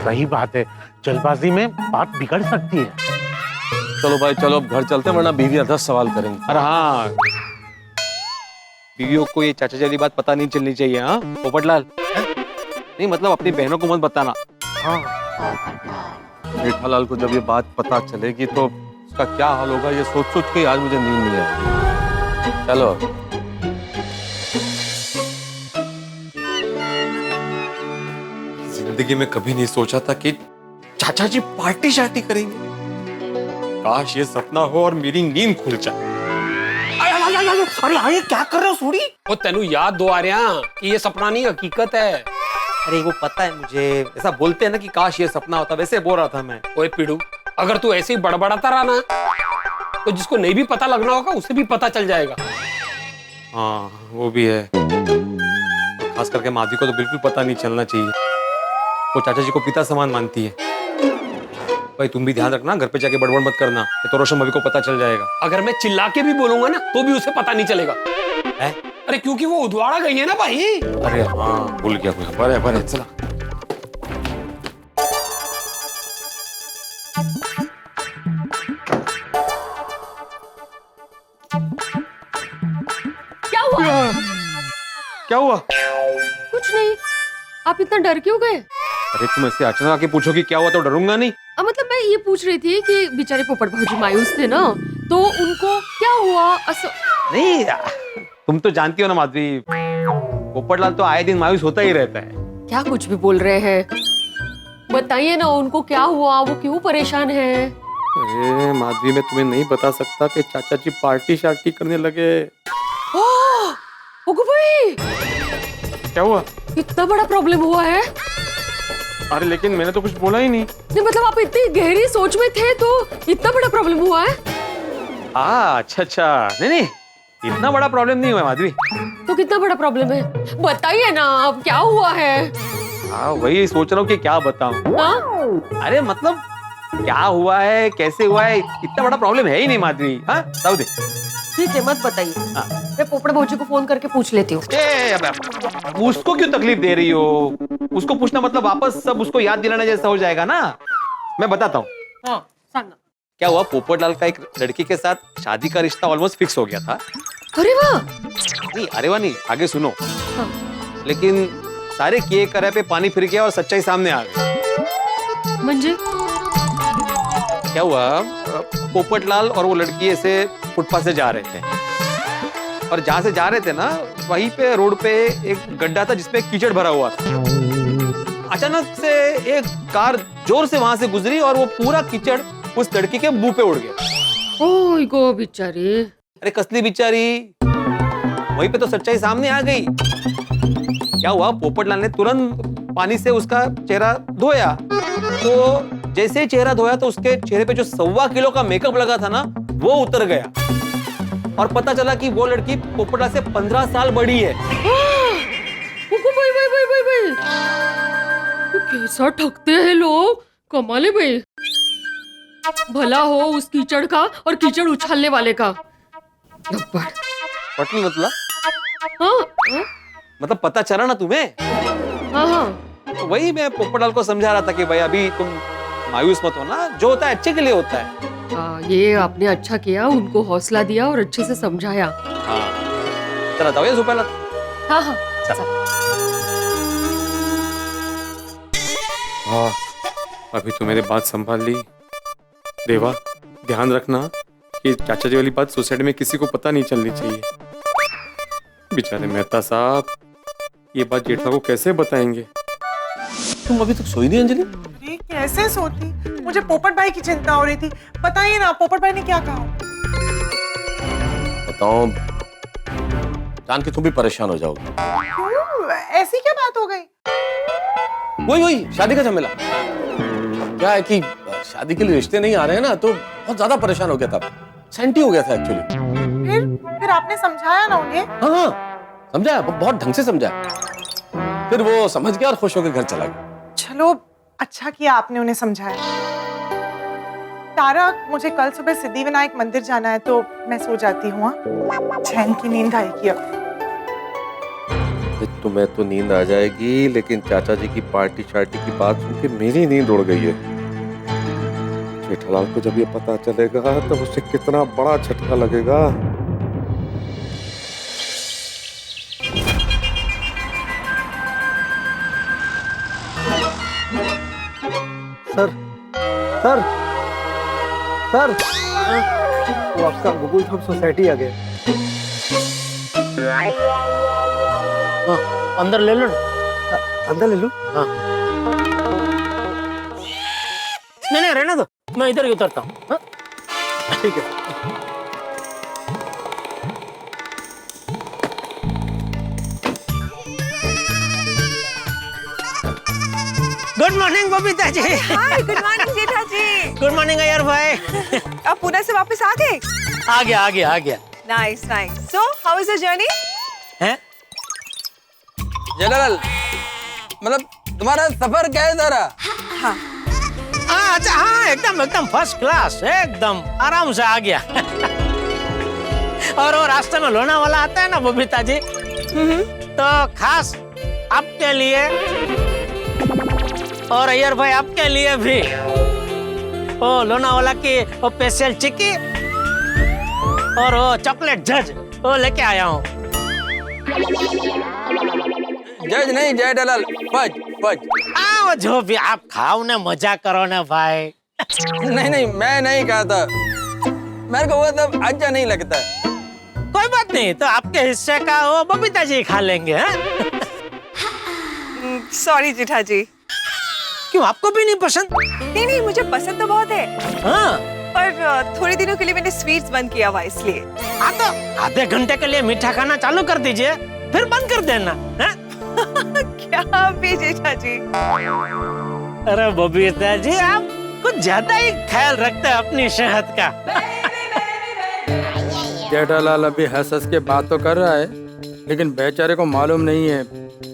सही बात है, जल्दबाजी में बात बिगड़ सकती है। चलो भाई चलो, अब घर चलते हैं, वरना बीवी 10 सवाल करेंगे। अरे हाँ, बीवियों को ये चाचा जी वाली बात पता नहीं चलनी चाहिए। हाँ पोपटलाल, नहीं मतलब अपनी बहनों को मत बताना। जेठालाल को जब ये बात पता चलेगी तो उसका क्या हाल होगा, ये सोच सोच के आज मुझे नींद नहीं आएगी। चलो जिंदगी में कभी नहीं सोचा था कि चाचा जी पार्टी शार्टी करेंगे। काश ये सपना हो और मेरी नींद खुल जाए। अरे आए क्या कर रहे हो सूरी? वो तेनू याद दो आ रहा कि ये सपना नहीं हकीकत है। अरे वो पता है मुझे, ऐसा बोलते हैं ना कि काश ये सपना होता, वैसे बोल रहा था मैं। ओए पिड़ू, अगर तू ऐसे ही बड़बड़ाता रहा ना तो जिसको नहीं भी पता लगना होगा उसे भी पता चल जाएगा। हाँ वो भी है, खास करके माधवी को तो बिल्कुल पता नहीं चलना चाहिए। वो चाचा जी को पिता समान मानती है। भाई तुम भी ध्यान रखना, घर पे जाके बड़बड़ मत करना, तो रोशन भाभी को पता चल जाएगा। अगर मैं चिल्ला के भी बोलूंगा ना तो भी उसे पता नहीं चलेगा। है? अरे क्योंकि वो उदवाड़ा गई है ना भाई। अरे हाँ भूल गया, बड़े बड़े चला। क्या हुआ? क्या हुआ? कुछ नहीं, आप इतना डर क्यों गए? अरे तुम ऐसे अचानक आके पूछो कि क्या हुआ तो डरूंगा नहीं। मतलब मैं ये पूछ रही थी कि बेचारे पोपट भाजी मायूस थे ना, तो उनको क्या हुआ? नहीं, तुम तो जानती हो ना माधवी, पोपटलाल तो आए दिन मायूस होता ही रहता है। क्या कुछ भी बोल रहे हैं? बताइए ना, उनको क्या हुआ, वो क्यों परेशान है? अरे माधवी, मैं तुम्हें नहीं बता सकता कि चाचा जी पार्टी शार्टी करने लगे। ओगो भाई, क्या हुआ? इतना बड़ा प्रॉब्लम हुआ है? अरे लेकिन मैंने तो कुछ बोला ही नहीं। नहीं मतलब आप इतनी गहरी सोच में थे तो इतना बड़ा प्रॉब्लम हुआ है? अच्छा, नहीं इतना बड़ा प्रॉब्लम नहीं हुआ माधवी। तो कितना बड़ा प्रॉब्लम है, बताइए ना, अब क्या हुआ है? हाँ वही सोच रहा हूँ कि क्या बताऊं। हाँ? अरे मतलब क्या हुआ है, कैसे हुआ है, इतना बड़ा प्रॉब्लम है ही नहीं माधवी। हाँ बताओ दे। ठीक है, मत बताइए, मैं पोपट भौजी को फोन करके पूछ लेती हूँ। उसको क्यों तकलीफ दे रही हो? उसको पूछना मतलब वापस सब उसको याद दिलाना जैसा हो जाएगा ना। मैं बताता हूँ। हाँ, क्या हुआ, पोपटलाल का एक लड़की के साथ शादी का रिश्ता ऑलमोस्ट फिक्स हो गया था। अरे वाह! नहीं अरे वाह नहीं, आगे सुनो। हाँ। लेकिन सारे किए करे पे पानी फिर गया और सच्चाई सामने आ गई। मंजे? क्या हुआ, पोपटलाल और वो लड़की ऐसे फुटपाथ से जा रहे थे, और जहां से जा रहे थे ना वहीं पे रोड पे एक गड्ढा था जिसमें कीचड़ भरा हुआ था। अचानक से एक कार जोर से वहां से गुजरी और वो पूरा कीचड़ उस लड़की के मुंह पे उड़ गया। ओह गो बेचारी। अरे कसली बेचारी, वहीं पे तो सच्चाई सामने आ गई। क्या हुआ, पोपटलाल ने तुरंत पानी से उसका चेहरा धोया, तो जैसे ही चेहरा धोया तो उसके चेहरे पे जो 1.25 किलो का मेकअप लगा था ना वो उतर गया, और पता चला कि वो लड़की पोपटलाल से 15 साल बड़ी है। भाई, कैसा ठगते हैं लोग, कमाल है भाई। भला हो उस कीचड़ का और कीचड़ उछालने वाले का। पटली मतलब? हाँ? मतलब पता चला ना तुम्हें? हाँ। तो वही मैं पोपटलाल को समझा रहा था कि भाई अभी तुम मायूस मत होना, जो होता है अच्छे के लिए होता है। ये आपने अच्छा किया, उनको हौसला दिया और अच्छे से समझाया। हाँ चला जाओ ये सुपेला। हाँ। अभी तो मेरी बात संभाल ली। देवा ध्यान रखना कि चाचा जी वाली बात सोसाइटी में किसी को पता नहीं चलनी चाहिए। बेचारे मेहता साहब ये बात जेठा को कैसे बताएंगे? तुम अभी तक सोई नहीं अंजलि? अरे कैसे सोती, मुझे पोपट भाई की चिंता हो रही थी। बताइए ना, पोपट भाई ने क्या कहा? बताओ, जान के तुम भी परेशान हो जाओगे। क्यों, ऐसी क्या बात हो गई? वही शादी का झमेला। क्या है कि शादी के लिए रिश्ते नहीं आ रहे हैं ना, तो बहुत ज्यादा परेशान हो गया था, सेंटी हो गया था एक्चुअली। फिर आपने समझाया ना उन्हें? हाँ समझाया, बहुत ढंग से समझाया। फिर वो समझ गया और खुश होकर घर चला गया। चलो अच्छा किया आपने उन्हें समझाया। तारा, मुझे कल सुबह सिद्धिविनायक मंदिर जाना है तो मैं सो जाती हूँ। हाँ? चैन की नींद आएगी अब। तुम्हें तो नींद आ जाएगी, लेकिन चाचा जी की पार्टी शार्टी की बात सुन के मेरी नींद उड़ गई है। जेठालाल को जब ये पता चलेगा तब उसे कितना बड़ा झटका लगेगा। सर सर सर, वो आपका गूगल फॉर्म सोसाइटी आ गया। अंदर ले लो ना। अंदर ले लो। हाँ, नहीं रहने दो, मैं इधर ही उतरता हूँ। हाँ? ठीक है। Good morning Babita ji. हाय, गुड मॉर्निंग जेठा जी। गुड मॉर्निंग अय्यर भाई। अब पुणे से वापस आ गए? आ गया। Nice nice. So how is the journey? हैं? जेठालाल, मतलब तुम्हारा सफर कैसा रहा? हाँ अच्छा, हाँ एकदम फर्स्ट क्लास, एकदम आराम से आ गया। और वो रास्ते में लोनावाला आता है ना बबीता जी, तो खास आपके लिए और अय्यर भाई आपके लिए भी वो लोनावाला की वो स्पेशल चिक्की और वो चॉकलेट जज वो लेके आया हूँ। जज नहीं जेठालाल, फज। वो जो भी आप खाओ ना, मजा करो ना भाई। नहीं, मैं नहीं खाता, मेरे को वो सब अच्छा नहीं लगता। कोई बात नहीं, तो आपके हिस्से का वो बबीता जी खा लेंगे। सॉरी जेठा जी। क्यों, आपको भी नहीं पसंद? नहीं, मुझे पसंद तो बहुत है। हाँ, पर थोड़े दिनों के लिए मैंने स्वीट्स बंद किया हुआ, इसलिए। हाँ, तो आधे घंटे के लिए मीठा खाना चालू कर दीजिए, फिर बंद कर देना। क्या भी जेठा जी। अरे बबीता जी, आप कुछ ज्यादा ही ख्याल रखते हैं अपनी सेहत का। जेठालाल अभी हंस के बात तो कर रहा है, लेकिन बेचारे को मालूम नहीं है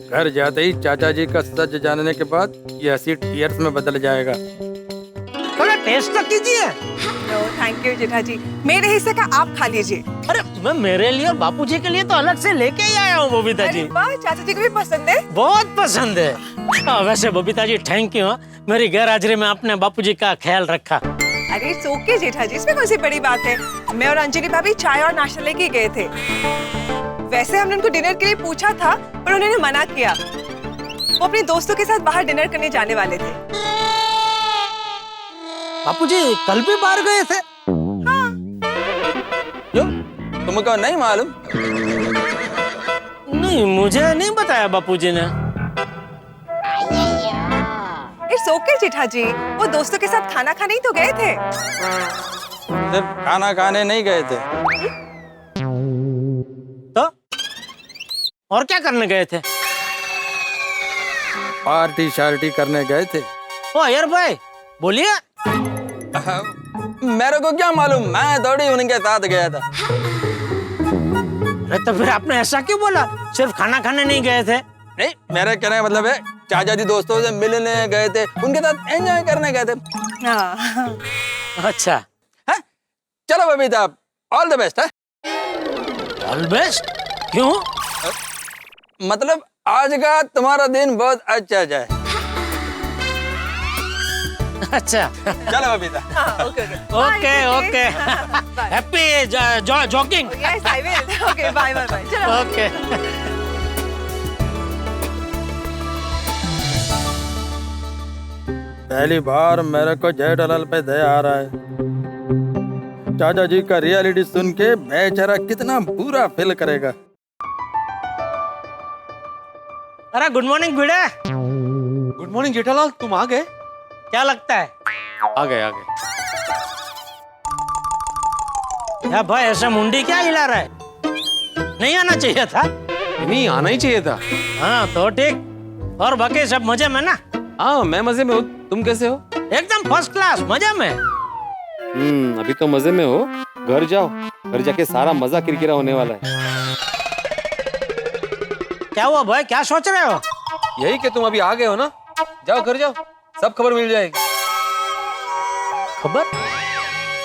घर जाते ही चाचा जी का सच जानने के बाद ये हंसी टीयर्स में बदल जाएगा। थोड़ा टेस्ट तो कीजिए। नो थैंक यू जेठा जी, मेरे हिस्से का आप खा लीजिए। अरे मैं मेरे लिए और बापूजी के लिए तो अलग से लेके ही आया हूँ बबीता जी। वाह, चाचा जी को भी पसंद है? बहुत पसंद है। वैसे बबीता जी थैंक यू, मेरी गैर हाजिरी में आपने बापूजी का ख्याल रखा। अरे इट्स ओके जेठा जी, इसमें कौन सी बड़ी बात है। मैं और अंजलि भाभी चाय और नाश्ता लेके गए थे। वैसे हमने उनको डिनर के लिए पूछा था, पर उन्होंने मना किया। वो अपने दोस्तों के साथ बाहर डिनर करने जाने वाले थे। बापूजी कल भी बाहर गए थे? हाँ। क्यों, तुमको नहीं मालूम? नहीं, मुझे नहीं बताया बापूजी ने। इट्स ओके जेठा जी, वो दोस्तों के साथ खाना खाने ही तो गए थे। सिर्फ खाना खाने नहीं गए थे। तो और क्या करने गए थे? पार्टी शार्टी करने गए थे। ओ अय्यर भाई बोलिए। मेरे को क्या मालूम, मैं थोड़ी उनके साथ गया था। अरे तो फिर आपने ऐसा क्यों बोला, सिर्फ खाना खाने नहीं गए थे? नहीं, मेरे कहने का मतलब है चाचा जी दोस्तों से मिलने गए थे, उनके साथ एंजॉय करने गए थे। हाँ। अच्छा है? चलो बबीता, ऑल द बेस्ट है। All best? क्यों? मतलब आज का तुम्हारा दिन बहुत अच्छा जाए। अच्छा चलो Babita. Okay happy jogging. Yes I will. Okay bye चलो। ओके। पहली बार मेरे को जेठालाल पे दया आ रहा है। चाचा जी का रियलिटी सुन के बेचारा कितना बुरा फील करेगा। अरे गुड मॉर्निंग भिड़े। गुड मॉर्निंग जेठालाल, तुम आ गए? क्या लगता है? आ गए या भाई ऐसा मुंडी क्या हिला रहा है? नहीं आना चाहिए था। नहीं, आना ही चाहिए था। हाँ तो ठीक। और बाकी सब मजे में ना? हाँ मैं मजे में हूँ, तुम कैसे हो? एकदम फर्स्ट क्लास मजे में। अभी तो मजे में हो, घर जाओ, घर जाके सारा मजा किरकिरा होने वाला है। क्या हुआ भाई, क्या सोच रहे हो? यही कि तुम अभी आ गए हो ना, जाओ घर जाओ, सब खबर मिल जाएगी। खबर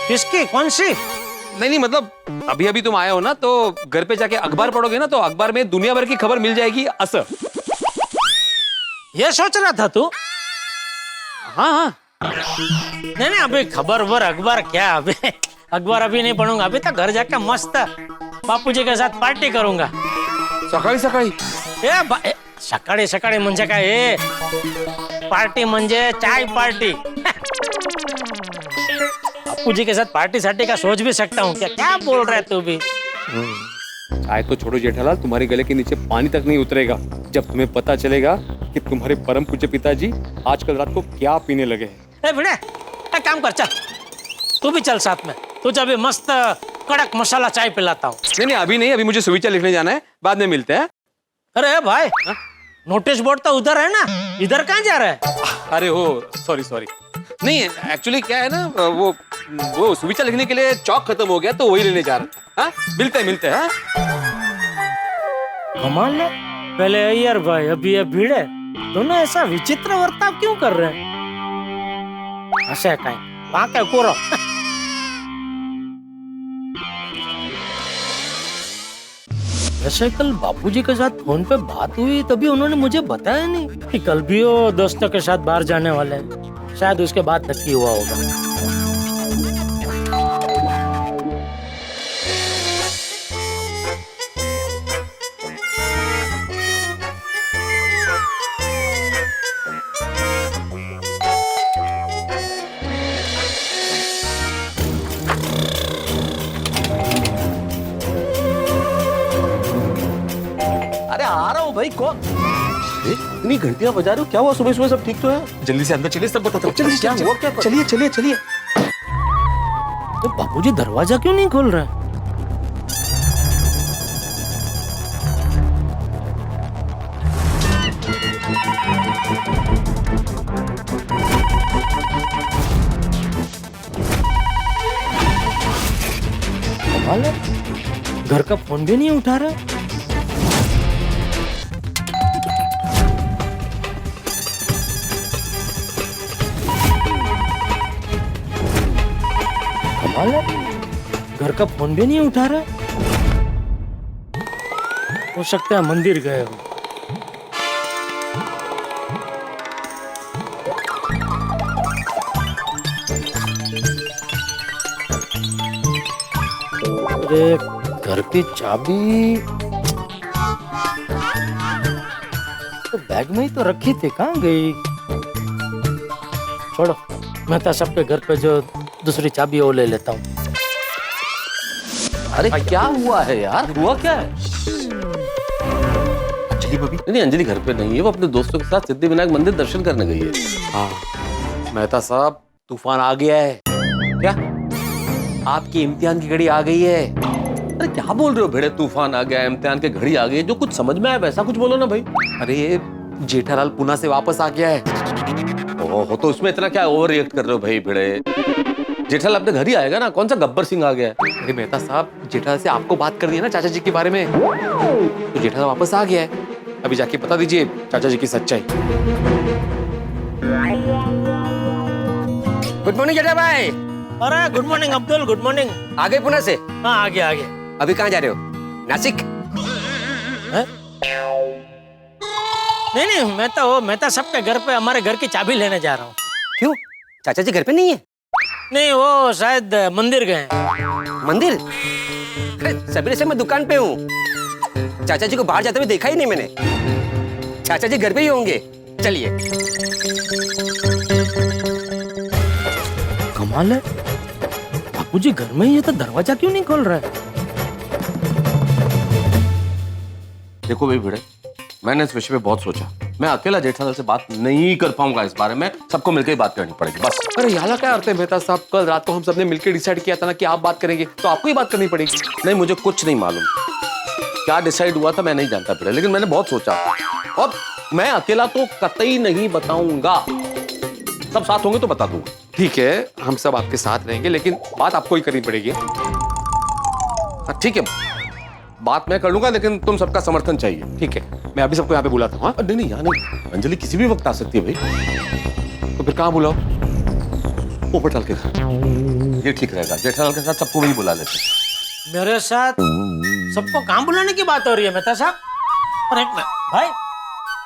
किसकी, कौन सी? नहीं मतलब अभी अभी तुम आए हो ना, तो घर पे जाके अखबार पढ़ोगे ना, तो अखबार में दुनिया भर की खबर मिल जाएगी असर। ये सोच रहा था तू? हाँ। नहीं अभी खबर वर अखबार क्या, अभी अखबार अभी नहीं पढ़ूंगा, अभी तक घर जाकर मस्त बापूजी के साथ पार्टी करूंगा। सकाळी सकाळी सकाळी सकाळी म्हणजे काय, ए पार्टी म्हणजे चाय पार्टी। बापूजी के साथ पार्टी सार्टी का सोच भी सकता हूँ क्या? क्या बोल रहा है तू भी? चाय तो छोड़ो जेठालाल, तुम्हारे गले के नीचे पानी तक नहीं उतरेगा जब तुम्हें पता चलेगा कि तुम्हारे परम पूज्य पिताजी आजकल रात को क्या पीने लगे हैं। ए भिड़े, एक काम कर, चल तू भी चल साथ में, तुझे अभी मस्त कड़क मसाला चाय पिलाता हूँ। नहीं अभी नहीं, अभी मुझे सुविचार लिखने जाना है, बाद में मिलते हैं। अरे भाई, नोटिस बोर्ड तो उधर है ना, इधर कहाँ जा रहा है? अरे हो सॉरी नहीं, एक्चुअली क्या है ना, वो सुविचार लिखने के लिए चौक खत्म हो गया तो वही लेने जा रहा था। हाँ? मिलते हैं। कमाल है, पहले अय्यर भाई अभी ये भिड़े, दोनों ऐसा विचित्र वर्ताव क्यों कर रहे हैं? ऐसा कहीं वहां क्या करो? वैसे कल बापूजी के साथ फोन पे बात हुई, तभी उन्होंने मुझे बताया नहीं कि कल भी वो दोस्तों के साथ बाहर जाने वाले हैं। शायद उसके बाद नक्की हुआ होगा। अरे आ रहा हूँ भाई, कौन? इतनी घंटियां बजा रहे हो, क्या हुआ? सुबह सुबह सब ठीक तो है? जल्दी से अंदर चलिए, सब बताता हूँ। चलिए, क्या हुआ? क्या? चलिए। तो बापूजी दरवाजा क्यों नहीं खोल रहा? कमाल है, घर का फोन भी नहीं उठा रहा। घर का फोन भी नहीं उठा रहा। हो सकता है मंदिर गए हो। अरे घर की चाबी तो बैग में ही तो रखी थी, कहाँ गई? छोड़ो, मेहता साहब के घर पे जो दूसरी चाबी वो ले लेता हूँ। अरे क्या हुआ है यार? हुआ क्या है? अंजलि भाभी? नहीं, अंजलि घर पे नहीं है, वो अपने दोस्तों के साथ सिद्धिविनायक मंदिर दर्शन करने गई है। हाँ मेहता साहब, तूफान आ गया है। क्या? आपकी इम्तिहान की घड़ी आ गई है। अरे क्या बोल रहे हो भिड़े? तूफान आ गया, इम्तिहान की घड़ी आ गई है, जो कुछ समझ में आया वैसा कुछ बोलो ना भाई। अरे जेठालाल पुणे से वापस आ गया है। ओहो, तो उसमें इतना क्या ओवर रिएक्ट कर रहे हो भाई भिड़े? जेठालाल अपने घर ही आएगा ना, कौन सा गब्बर सिंह आ गया है? अरे मेहता साहब, जेठालाल से आपको बात करनी है ना चाचा जी के बारे में, तो जेठालाल वापस आ गया है। अभी जाके बता दीजिए चाचा जी की सच्चाई। Good morning Jetha bhai. अरे good morning Abdul, good morning. आ गए पुणे से? हाँ आ गया। अभी कहाँ जा रहे हो? नासिक? नहीं, मैं तो मेहता सबके घर पे हमारे घर की चाबी लेने जा रहा हूँ। क्यों? चाचा जी घर पे नहीं है? नहीं, वो शायद मंदिर गए। मंदिर? सवेरे से मैं दुकान पे हूँ, चाचा जी को बाहर जाते हुए देखा ही नहीं मैंने। चाचा जी घर पे ही होंगे, चलिए। कमाल है, बापूजी घर में ही है तो दरवाजा क्यों नहीं खोल रहा है? देखो भाई भिड़े, मैंने इस विषय पे बहुत सोचा। मैं अकेला जेठालाल से बात नहीं कर पाऊंगा इस बारे में, सबको मिलकर ही बात करनी पड़ेगी बस। अरे यहाँ क्या अर्थ है मेहता साहब? कल रात को हम सबने मिलकर डिसाइड किया था ना कि आप बात करेंगे, तो आपको ही बात करनी पड़ेगी। नहीं, मुझे कुछ नहीं मालूम क्या डिसाइड हुआ था, मैं नहीं जानता भिड़े, लेकिन मैंने बहुत सोचा और मैं अकेला तो कतई नहीं बताऊंगा। सब साथ होंगे तो बता दूंगा। ठीक है, हम सब आपके साथ रहेंगे, लेकिन बात आपको ही करनी पड़ेगी। हाँ ठीक है, बात मैं कर लूंगा, लेकिन तुम सबका समर्थन चाहिए। ठीक है, मैं अभी सबको यहाँ पे बुलाता हूँ। नहीं यहाँ नहीं, अंजलि किसी भी वक्त आ सकती है भाई। तो फिर कहाँ बुलाओ? पोपटलाल के घर। ये ठीक रहेगा, जेठालाल के साथ सबको वही बुला लेते। मेरे साथ सबको कहाँ बुलाने की बात हो रही है मेहता साहब? अरे भाई,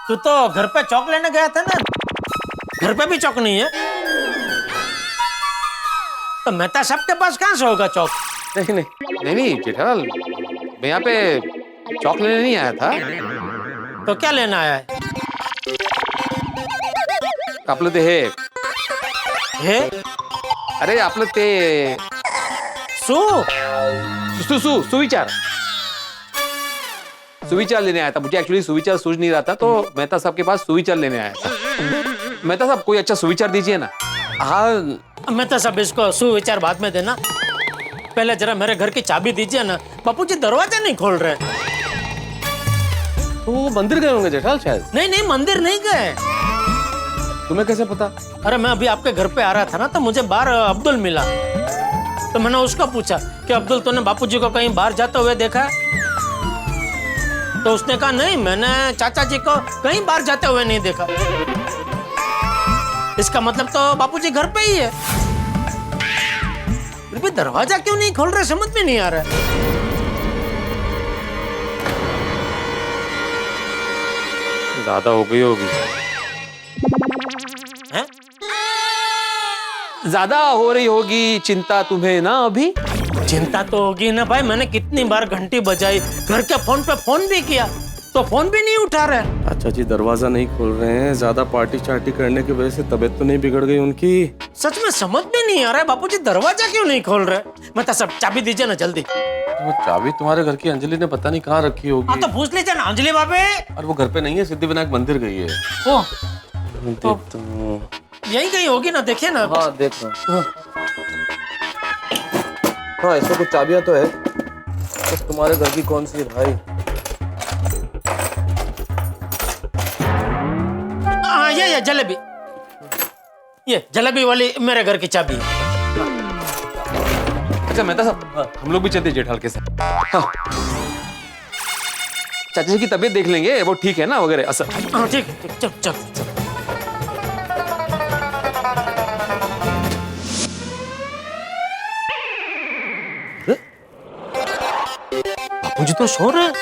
तू तो घर पे चौक लेने गया था ना, घर पे भी चौक नहीं है, तो मेहता साहब के पास कहाँ से होगा चौक? नहीं जेठालाल, मैं यहाँ पे चौक लेने नहीं आया था। तो क्या लेना आया है? आपलं ते हे अरे आपलं ते सुविचार लेने आया था। मुझे एक्चुअली सुविचार सूझ नहीं रहा था, तो मेहता साहब के पास सुविचार लेने आया था। मेहता साहब कोई अच्छा सुविचार दीजिए ना। हाँ मेहता साहब, इसको सुविचार बाद में देना, पहले जरा मेरे घर की चाबी दीजिए ना। बापूजी दरवाजा नहीं खोल रहे। तो वो मंदिर गए होंगे जेठालाल शायद। नहीं, मंदिर नहीं गए। तुम्हें कैसे पता? अरे मैं अभी आपके घर पे आ रहा था ना, तो मुझे बाहर अब्दुल मिला, तो मैंने उसको पूछा कि अब्दुल, तूने बापूजी को कहीं बाहर जाते हुए देखा है? तो उसने कहा नहीं, मैंने चाचा जी को कहीं बाहर जाते हुए नहीं देखा। इसका मतलब तो बापूजी घर पे ही है। फिर भी दरवाजा क्यों नहीं खोल रहे, समझ में नहीं आ रहा है। ज्यादा हो गई होगी। ज्यादा हो रही होगी चिंता तुम्हें ना अभी? चिंता तो होगी ना भाई, मैंने कितनी बार घंटी बजाई, घर के फोन पे फोन भी किया, तो फोन भी नहीं उठा रहे। चाचा जी दरवाजा नहीं खोल रहे हैं, ज्यादा पार्टी चार्टी करने की वजह से तबीयत तो नहीं बिगड़ गई उनकी? सच में समझ में नहीं आ रहा है, बापूजी दरवाजा क्यों नहीं खोल रहे? मैं तो सब चाबी दीजिए ना जल्दी। वो चाबी तुम्हारे घर की अंजलि ने पता नहीं कहाँ रखी होगी। हाँ तो पूछ लीजिए ना अंजलि भाभी। और वो घर पे नहीं है, सिद्धिविनायक मंदिर गई है। ओ, देखता हूँ। यही कहीं होगी ना, देखिए ना। हाँ देख रहा हूँ। हाँ इसमें कुछ चाबियां तो है, बस तुम्हारे घर की कौन सी है भाई? हाँ ये जलेबी, ये जलेबी वाली मेरे घर की चाबी है। अच्छा मेहता साहब, हम लोग भी चलते जेठालाल के साथ। हाँ। चाचा जी की तबीयत देख लेंगे, वो ठीक है ना वगैरह असर? हाँ ठीक, चल। बापूजी तो सो रहे हैं।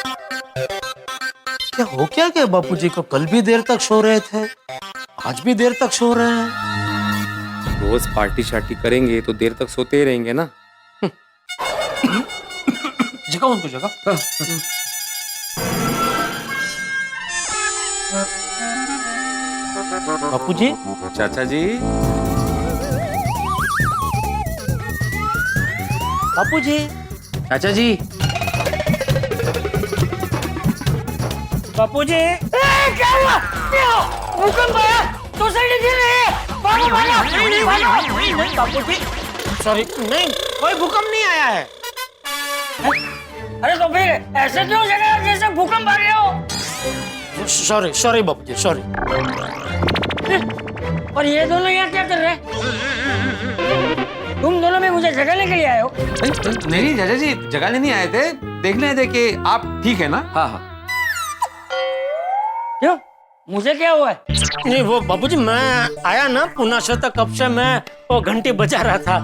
क्या हो क्या बापूजी को? कल भी देर तक सो रहे थे, आज भी देर तक सो रहे हैं। रोज पार्टी शार्टी करेंगे तो देर तक सोते ही रहेंगे ना। जगह उनको जगह। बापूजी, चाचा जी, बापूजी, चाचा जी, बापूजी। क्या हुआ? भूकंप आया, सोसाइटी गिर रही है। नहीं बापूजी, सॉरी, नहीं कोई भूकंप नहीं आया है। अरे तो फिर ऐसे क्यों जगह जैसे भूकंप आ रहे हो? सॉरी बापूजी, सॉरी। और ये दोनों यहाँ क्या कर रहे हैं? तुम दोनों में मुझे जगाने के लिए आए हो? नहीं चाचा जी, जगाने नहीं आए थे, देखने आए थे कि आप ठीक है ना। हाँ। क्यों, मुझे क्या हुआ है? नहीं वो बापूजी, मैं आया ना पुणे से, तो कब से मैं वो घंटी बजा रहा था,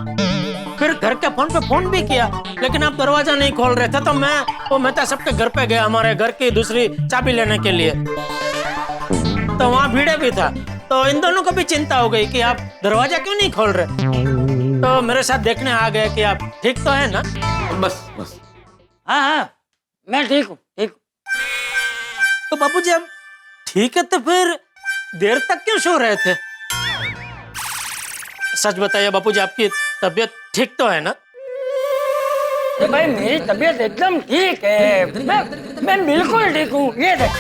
फिर घर के फोन पे फोन भी किया, लेकिन आप दरवाजा नहीं खोल रहे थे, तो मैं वो मेहता सबके घर पे गया, हमारे घर की दूसरी चाबी लेने के लिए, तो वहाँ भीड़ भी था, तो इन दोनों को भी चिंता हो गई कि आप दरवाजा क्यों नहीं खोल रहे, तो मेरे साथ देखने आ गए कि आप ठीक तो है ना। बस। हाँ मैं ठीक हूँ। तो बापूजी अब ठीक है, तो फिर देर तक क्यों सो रहे थे? सच बताइए बापूजी, आपकी तबीयत ठीक तो है ना? अरे भाई मेरी तबीयत एकदम ठीक है, मैं बिल्कुल ठीक हूँ। ये देख।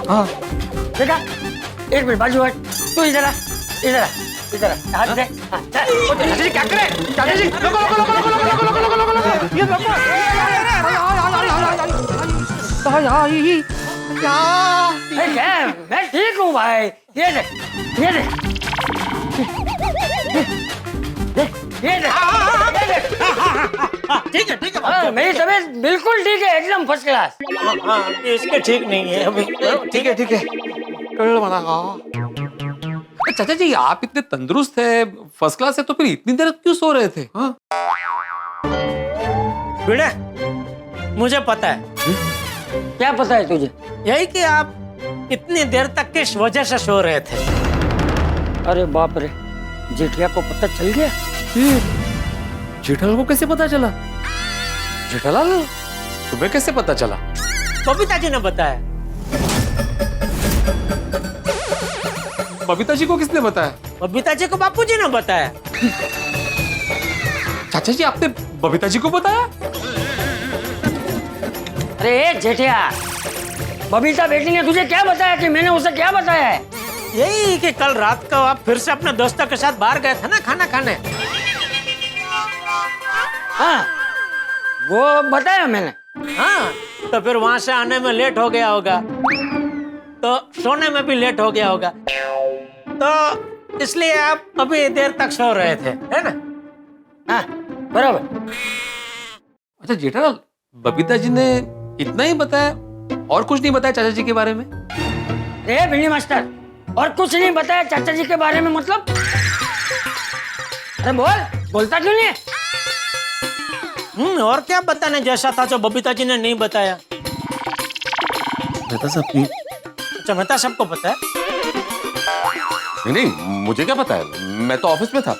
हाँ देखा, एक मिनट बाजू हट, तू इधर आ, हाथ दे। चाचा जी क्या करे? चाचा जी क्या? मैं ठीक हूँ भाई। ये देख। ठीक है मेरी तबीयत बिल्कुल ठीक है, एकदम फर्स्ट क्लास। हाँ इसके ठीक नहीं है अभी। ठीक है चाचा जी, आप इतने तंदुरुस्त है, फर्स्ट क्लास है, तो फिर इतनी देर क्यों सो रहे थे? हाँ? भिड़े, मुझे पता है। क्या पता है तुझे? यही कि आप इतनी देर तक किस वजह से सो रहे थे। अरे बाप रे, जेठिया को पता चल गया? जेठालाल को कैसे पता चला? जेठालाल, तुम्हें कैसे पता चला? बबीता जी ने बताया। बबीता जी को किसने बताया? बबीता जी को बापूजी ने बताया। चाचा जी, आपने बबीता जी को बताया? अरे जेठिया, बबीता बेटी ने तुझे क्या बताया कि मैंने उसे क्या बताया है? यही कि कल रात को आप फिर से अपने दोस्तों के साथ बाहर गए थे ना खाना खाने। हाँ, वो बताया मैंने। हाँ, तो फिर वहां से आने में लेट हो गया होगा, तो सोने में भी लेट हो गया होगा, तो इसलिए आप अभी देर तक सो रहे थे, है ना? हाँ, बराबर। अच्छा जेठालाल, बबीता जी ने इतना ही बताया, और कुछ नहीं बताया चाचा जी के बारे में? रे भिंडी मास्टर, और कुछ नहीं बताया चाचा जी के बारे में मतलब? अरे बोलता क्यों नहीं है? और क्या बताने जैसा था जो बबीता जी ने नहीं बताया? मेहता साहब की। अच्छा, मेहता साहब को पता है? नहीं, मुझे क्या पता है, मैं तो ऑफिस में था।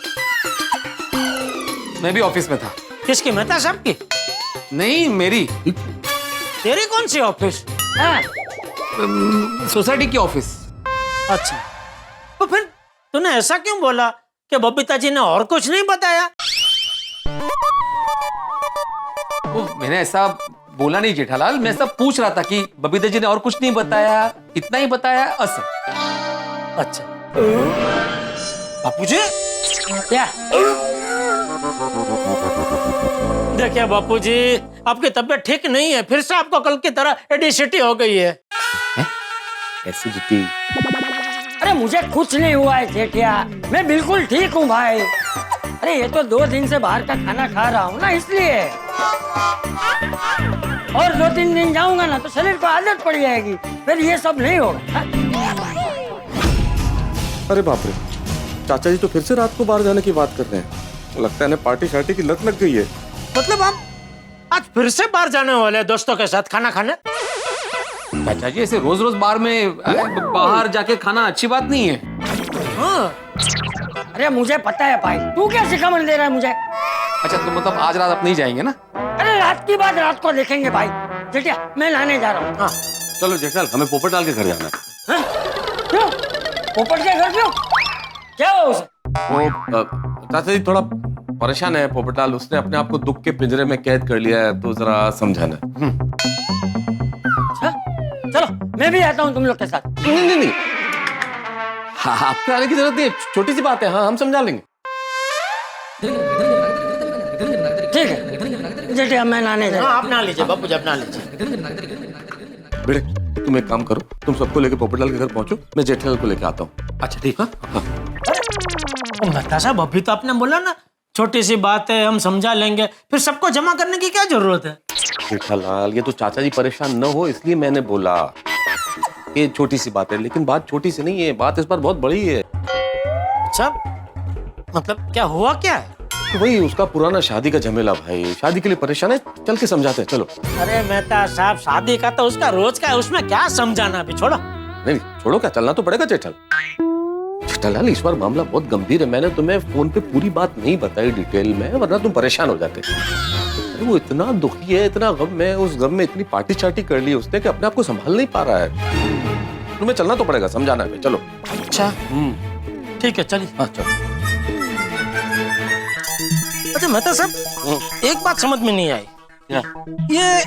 मैं भी ऑफिस में था। किसकी? मेहता साहब की? नहीं, मेरी। तेरी कौन सी ऑफिस? सोसाइटी की ऑफिस। अच्छा, तो फिर तूने ऐसा क्यों बोला कि बबीता जी ने और कुछ नहीं बताया? मैंने ऐसा बोला नहीं जेठालाल, मैं सब पूछ रहा था कि बबीता जी ने और कुछ नहीं बताया, इतना ही बताया असर। अच्छा बापूजी, क्या? देखिए बापूजी, आपकी तबीयत ठीक नहीं है, फिर से आपको कल की तरह एडिसिटी हो गई है। एसिडिटी? अरे मुझे कुछ नहीं हुआ है जेठिया, मैं बिल्कुल ठीक हूँ भाई। अरे ये तो 2 दिन से बाहर का खाना खा रहा हूँ ना, इसलिए। और 2-3 दिन जाऊंगा ना तो शरीर को आदत पड़ जाएगी, फिर ये सब नहीं होगा। अरे बाप रे, चाचा जी तो फिर से रात को बाहर जाने की बात कर रहे हैं। लगता है ना पार्टी शार्टी की लत लग गई है। मतलब आप आज फिर से बाहर जाने वाले हैं दोस्तों के साथ खाना खाने? चाचा जी, ऐसे रोज रोज बाहर जाके खाना अच्छी बात नहीं है। हाँ। अरे मुझे पता है भाई, तू क्या शिखामण दे रहा है मुझे? अच्छा, तो मतलब आज रात आप नहीं जाएंगे ना? अरे रात की बात रात को देखेंगे भाई। जेठिया, मैं नहाने जा रहा हूँ। हाँ। चलो जेठालाल, हमें पोपटलाल के घर जाना है। क्यों? पोपट के घर क्यों? क्या हुआ उसे? वो चाचा जी थोड़ा परेशान है पोपटलाल, उसने अपने आप को दुख के पिंजरे में कैद कर लिया है, तो जरा समझाना। चलो मैं भी आता हूँ तुम लोग के साथ। नहीं, हाँ, आपके आने की जरूरत नहीं है, छोटी सी बात है। हाँ, हम समझा लेंगे। ठीक है जेठिया, मैं नहाने जा रहा हूँ। आप नहा लीजिए बापूजी, आप नहा लीजिए। बेटे, तुम एक काम करो, तुम सबको लेके पोपटलाल के घर पहुंचो, मैं जेठालाल को लेके आता हूँ। अच्छा ठीक है। मेहता साहब, अभी तो आपने बोला ना छोटी सी बात है, हम समझा लेंगे, फिर सबको जमा करने की क्या जरूरत है? जेठालाल, ये तो चाचा जी परेशान न हो इसलिए मैंने बोला। ये छोटी सी बात है, लेकिन बात छोटी सी नहीं है, बात इस बार बहुत बड़ी है। अच्छा, मतलब क्या हुआ क्या है? तो वही उसका पुराना शादी का झमेला भाई, शादी के लिए परेशान है, चल के समझाते हैं, चलो। अरे मेहता साहब, शादी का तो उसका रोज का है, उसमें क्या समझाना, अभी छोड़ो। नहीं छोड़ो, क्या चलना तो पड़ेगा जेठालाल, इस बार मामला बहुत गंभीर है। मैंने तुम्हें फोन पे पूरी बात नहीं बताई डिटेल में, वरना तुम परेशान हो जाते। अरे वो इतना दुखी है, इतना गम में, उस गम में इतनी पार्टी चार्टी कर ली उसने कि अपने आप को संभाल नहीं पा रहा है। तुम्हें चलना तो पड़ेगा, समझाना है। चलो। अच्छा ठीक है, चलिए। हाँ चलो। अच्छा मेहता साहब, एक बात समझ में नहीं आई। ये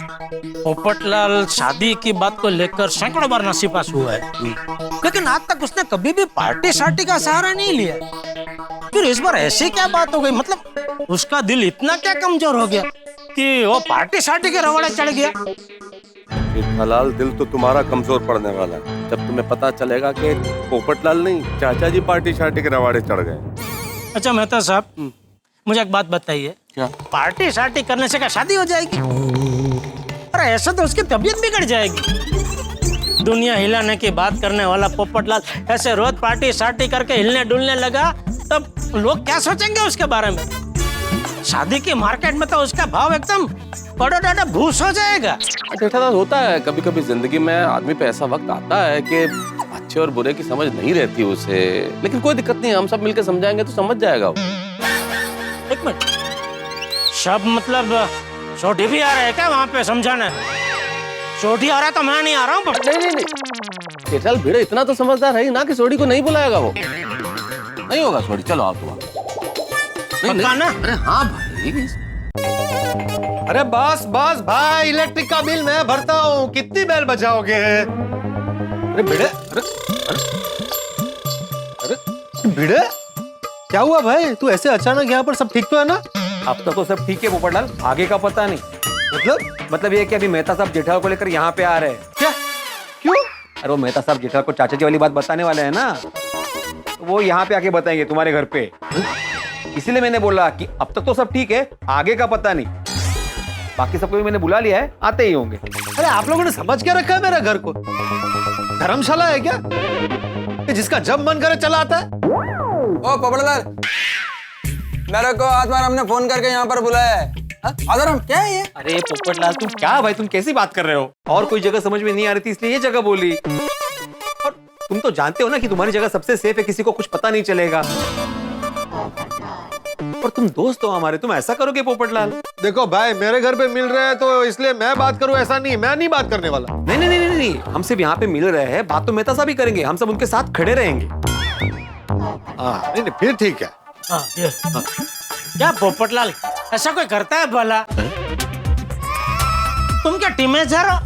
पोपटलाल शादी की बात को लेकर सैकड़ों बार नसीबास हुआ है, लेकिन आज तक उसने कभी भी पार्टी शार्टी का सहारा नहीं लिया। फिर इस बार ऐसी क्या बात हो गई? मतलब उसका दिल इतना क्या कमजोर हो गया कि वो पार्टी शार्टी के रवाड़े चढ़ गया? जेठालाल, दिल तो तुम्हारा कमजोर पड़ने वाला है जब तुम्हें पता चलेगा कि पोपटलाल नहीं, चाचा जी पार्टी शार्टी के रवाड़े चढ़ गए। अच्छा मेहता साहब, मुझे एक बात बताइए, क्या? पार्टी शार्टी करने से क्या शादी हो जाएगी? अरे ऐसा तो उसकी तबीयत बिगड़ जाएगी। दुनिया हिलाने की बात करने वाला पोपटलाल ऐसे रोज पार्टी शार्टी करके हिलने डुलने लगा, तब लोग क्या सोचेंगे उसके बारे में? शादी की मार्केट में तो उसका भाव एकदम बड़ा भूस हो जाएगा। जेठालाल, होता है कभी कभी जिंदगी में आदमी पे ऐसा वक्त आता है कि अच्छे और बुरे की समझ नहीं रहती उसे, लेकिन कोई दिक्कत नहीं, हम सब मिलकर समझाएंगे तो समझ जाएगा वो। एक मिनट, सब मतलब छोटी भी आ रहा है क्या वहाँ पे समझाना? छोटी आ रहा तो मैं नहीं आ रहा हूँ। नहीं, जेठालाल भिड़े इतना तो समझदार है ही ना कि सोडी को नहीं बुलाएगा वो। नहीं होगा सोडी, चलो आप तो। ना? अरे हाँ भाई। अरे बस भाई, इलेक्ट्रिक का बिल मैं भरता हूँ, कितनी बेल बजाओगे? अरे भिड़े, अरे भिड़े, क्या हुआ भाई? तू ऐसे अचानक यहाँ पर? सब ठीक तो है ना? अब तक तो सब ठीक है पोपटलाल, आगे का पता नहीं। मतलब ये कि अभी मेहता साहब जेठालाल को लेकर यहाँ पे आ रहे हैं। क्या? क्यों? अरे वो मेहता साहब जेठालाल को चाचा जी वाली बात बताने वाले हैं ना, तो वो यहाँ पे आके बताएंगे तुम्हारे घर पे। इसीलिए मैंने बोला कि अब तक तो सब ठीक है, आगे का पता नहीं। बाकी सबको भी मैंने बुला लिया है, आते ही होंगे। अरे आप लोगों ने समझ क्या रखा है मेरा घर को? धर्मशाला है क्या कि जिसका जब मन करे चला आता है? ओ पोपटलाल, मेरे को आज बार हमने फोन करके यहाँ पर बुलाया है। आदरम क्या है ये? अरे पोपटलाल तुम क्या भाई, तुम कैसी बात कर रहे हो? और कोई जगह समझ में नहीं आ रही थी इसलिए ये जगह बोली। और तुम तो जानते हो ना कि तुम्हारी जगह सबसे सेफ है, किसी को कुछ पता नहीं चलेगा। और तुम दोस्त हो हमारे, तुम ऐसा करोगे पोपटलाल? देखो भाई, मेरे घर पे मिल रहे हैं तो इसलिए मैं बात करूं, ऐसा नहीं, मैं नहीं बात करने वाला। नहीं, हम सिर्फ यहाँ पे मिल रहे हैं, बात तो मेहता साहब ही करेंगे, हम सब उनके साथ खड़े रहेंगे। नहीं, फिर ठीक है। क्या पोपटलाल, ऐसा कोई करता है भला? तुम क्या टीनेजर हो?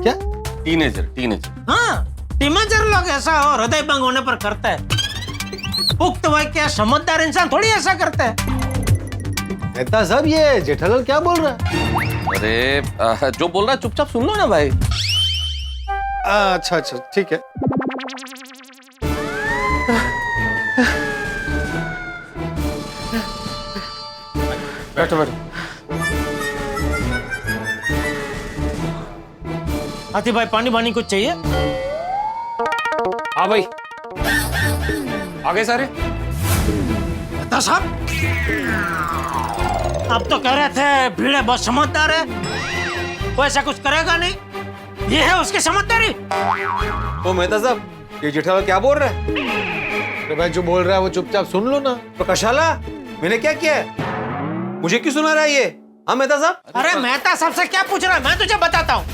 क्या? टीनेजर। हाँ, टीनेजर लोग ऐसा हो हृदय भंग होने पर करता है। पुख्त वय के समझदार इंसान थोड़ी ऐसा करता है। नेता साहब, ये जेठालाल क्या बोल रहा है? अरे जो बोल रहा है चुपचाप सुन लो ना भाई। अच्छा, ठीक है। बैठो। हाथी भाई, पानी कुछ चाहिए? हाँ भाई, आगे सारे। साहब, अब तो कह रहे थे भीड़ बहुत समझदार है, वो ऐसा कुछ करेगा नहीं, ये है उसकी समझदारी। ओ मेहता साहब, ये जेठालाल क्या बोल रहा है? अरे भाई, जो बोल रहा है वो चुपचाप सुन लो ना। तो कशाला, मैंने क्या किया है? मुझे क्यों सुना रहा है ये? हाँ मेहता साहब? अरे मेहता साहब से क्या पूछ रहा है, मैं तुझे बताता हूँ।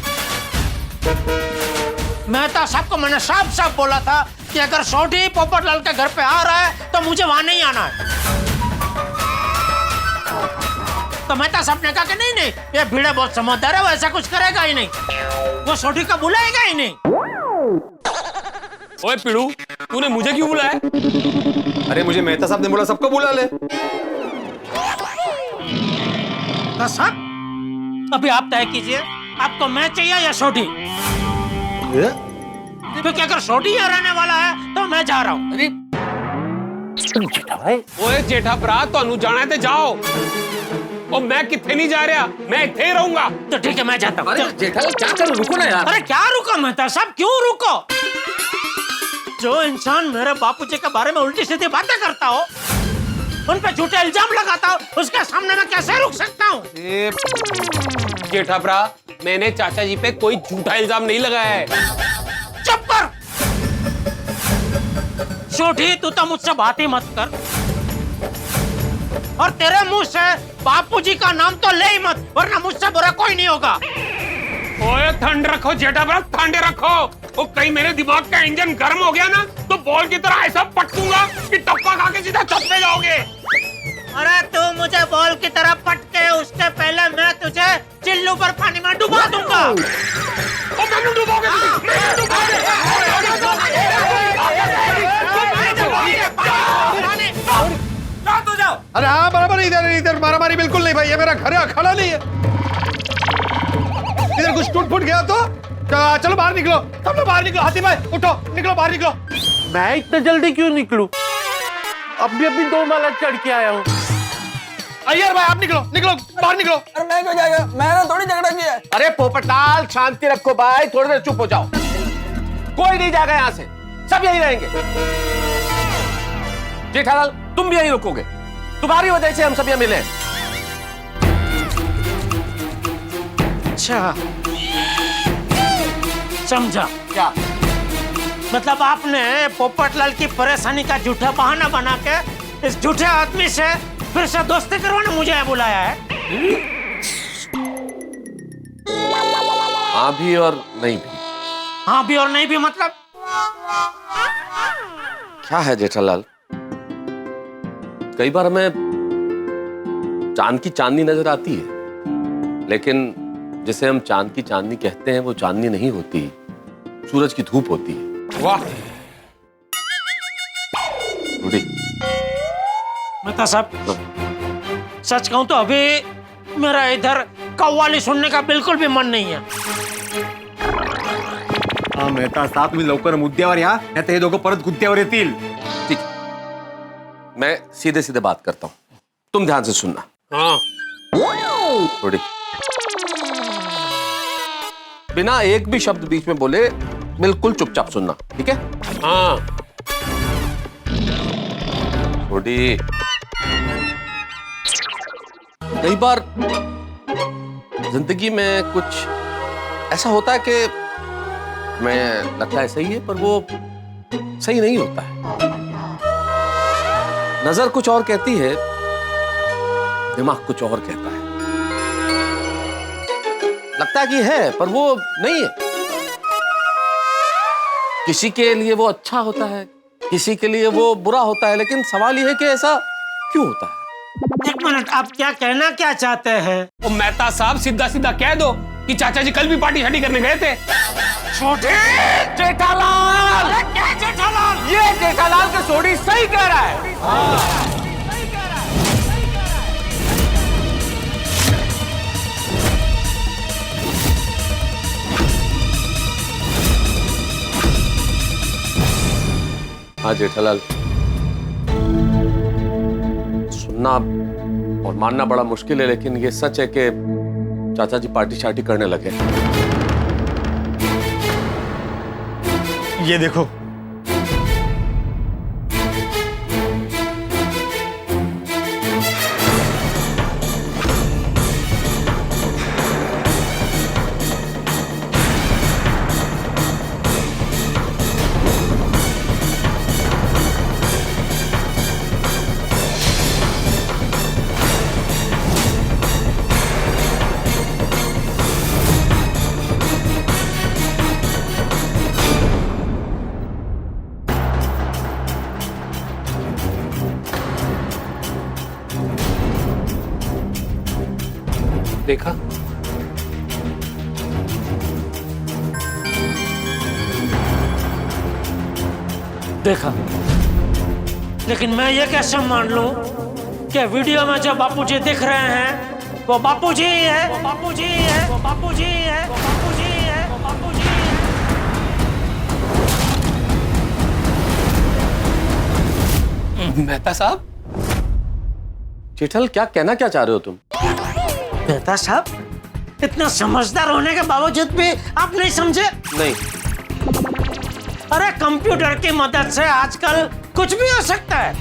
मेहता साहब को मैंने साफ बोला था कि अगर सोडी पोपटलाल के घर पे आ रहा है तो मुझे वहां नहीं आना है। तो मेहता साहब ने कहा कि नहीं, ये भीड़े बहुत समझदार है, वो ऐसा कुछ करेगा ही नहीं, वो सोडी को बुलाएगा ही नहीं। ओए पिड़ू, तूने मुझे क्यों बुलाया? अरे मुझे मेहता साहब ने बोला सबको बुला ले। साहब, अभी आप तय कीजिए, आपको मैं चाहिए या सोडी? क्योंकि अगर सोडी यहाँ रहने वाला है तो मैं जा रहा हूँ। अरे ओए जेठा भरा, तो जाना है तो जाओ, और मैं कितने नहीं जा रहा, मैं इतने ही रहूंगा। तो ठीक है, मैं जाता हूँ। जेठालाल क्या करो, रुको ना यार। अरे क्या रुको मेहता साहब, क्यों रुको? जो इंसान मेरे बापूजी के बारे में उल्टी सीधी बातें करता हो, उन पे झूठे इल्जाम लगाता हो, उसके सामने मैं कैसे रुक सकता हूँ? जेठा भरा, मैंने चाचा जी पे कोई झूठा इल्जाम नहीं लगाया है। चुप कर। छोटी, तू तो मुझसे बात ही मत कर, और तेरे मुंह से बापूजी का नाम तो ले ही मत, वरना मुझसे बुरा कोई नहीं होगा। ओए ठंड रखो जेठा भरा, ठंड रखो। वो कहीं मेरे दिमाग का इंजन गर्म हो गया ना, तो बॉल की तरह ऐसा पटकूंगा कि टप्पा खा के सीधा छत पे जाओगे। अरे तू मुझे बॉल की तरह पटके, उसके पहले मैं तुझे चिल्लू पर पानी में डुबा दूंगा। मैंने डुबोगे? अरे हाँ, बराबर, इधर मारामारी बिल्कुल नहीं भाई, ये मेरा घर है, अखाड़ा नहीं है। इधर कुछ टूट फूट गया तो चलो बाहर निकलो, सब लोग बाहर निकलो। हाथी भाई उठो, निकलो, बाहर निकलो। मैं इतना जल्दी क्यों निकलूं? अभी अभी 2 माला चढ़ के आया हूँ। अय्यर भाई, आप निकलो निकलो, बाहर निकलो। अरे मैं क्यों जाएगा, मैंने थोड़ी झगड़ा किया है। अरे पोपटलाल, शांति रखो भाई, थोड़ी देर चुप हो जाओ। कोई नहीं जाएगा यहाँ से, सब यही रहेंगे। जेठालाल, तुम भी यहीं रुकोगे, तुम्हारी वजह से हम सब यहाँ मिले। अच्छा, समझा। क्या मतलब आपने पोपटलाल की परेशानी का झूठा बहाना बना के इस झूठे आदमी से फिर से दोस्ती करवाने मुझे यहाँ बुलाया है? हाँ भी और नहीं भी। हाँ भी और नहीं भी मतलब? क्या है जेठालाल, कई बार हमें चांद की चांदनी नजर आती है, लेकिन जिसे हम चांद की चांदनी कहते हैं वो चांदनी नहीं होती, सूरज की धूप होती है। वाह मेहता साहब, सच कहूं तो अभी मेरा इधर कव्वाली सुनने का बिल्कुल भी मन नहीं है। मेहता साहब, तुम्ही लवकर मुद्द्यावर या, नाही तर हे दोघं परत गुत्त्यावर येतील। ठीक, मैं सीधे सीधे बात करता हूं, तुम ध्यान से सुनना। हाँ। थोड़ी बिना एक भी शब्द बीच में बोले बिल्कुल चुपचाप सुनना, ठीक है? हाँ। थोड़ी कई बार जिंदगी में कुछ ऐसा होता है कि हमें लगता है सही है, पर वो सही नहीं होता है। नजर कुछ और कहती है, दिमाग कुछ और कहता है। लगता है कि है, पर वो नहीं है। किसी के लिए वो अच्छा होता है, किसी के लिए वो बुरा होता है, लेकिन सवाल ये है कि ऐसा क्यों होता है? एक मिनट, आप क्या कहना क्या चाहते हैं? ओ मेहता साहब, सीधा सीधा कह दो कि चाचा जी कल भी पार्टी शार्टी करने गए थे। छोटे जेठालाल! अरे क्या जेठालाल? ये जेठालाल के सोडी सही कह रहा है। हाँ जेठालाल, सुनना और मानना बड़ा मुश्किल है, लेकिन ये सच है कि चाचा जी पार्टी शार्टी करने लगे। ये देखो, देखा, देखा, लेकिन मैं ये कैसे मान लूं कि वीडियो में जो बापूजी दिख रहे हैं वो बापूजी ही है, वो बापूजी ही है, वो बापूजी ही है, वो बापूजी ही है, वो बापूजी ही है। मेहता साहब, जेठालाल, क्या कहना क्या चाह रहे हो तुम? मेहता साहब, इतना समझदार होने के बावजूद भी आप नहीं समझे? नहीं। अरे कंप्यूटर की मदद से आजकल कुछ भी हो सकता है।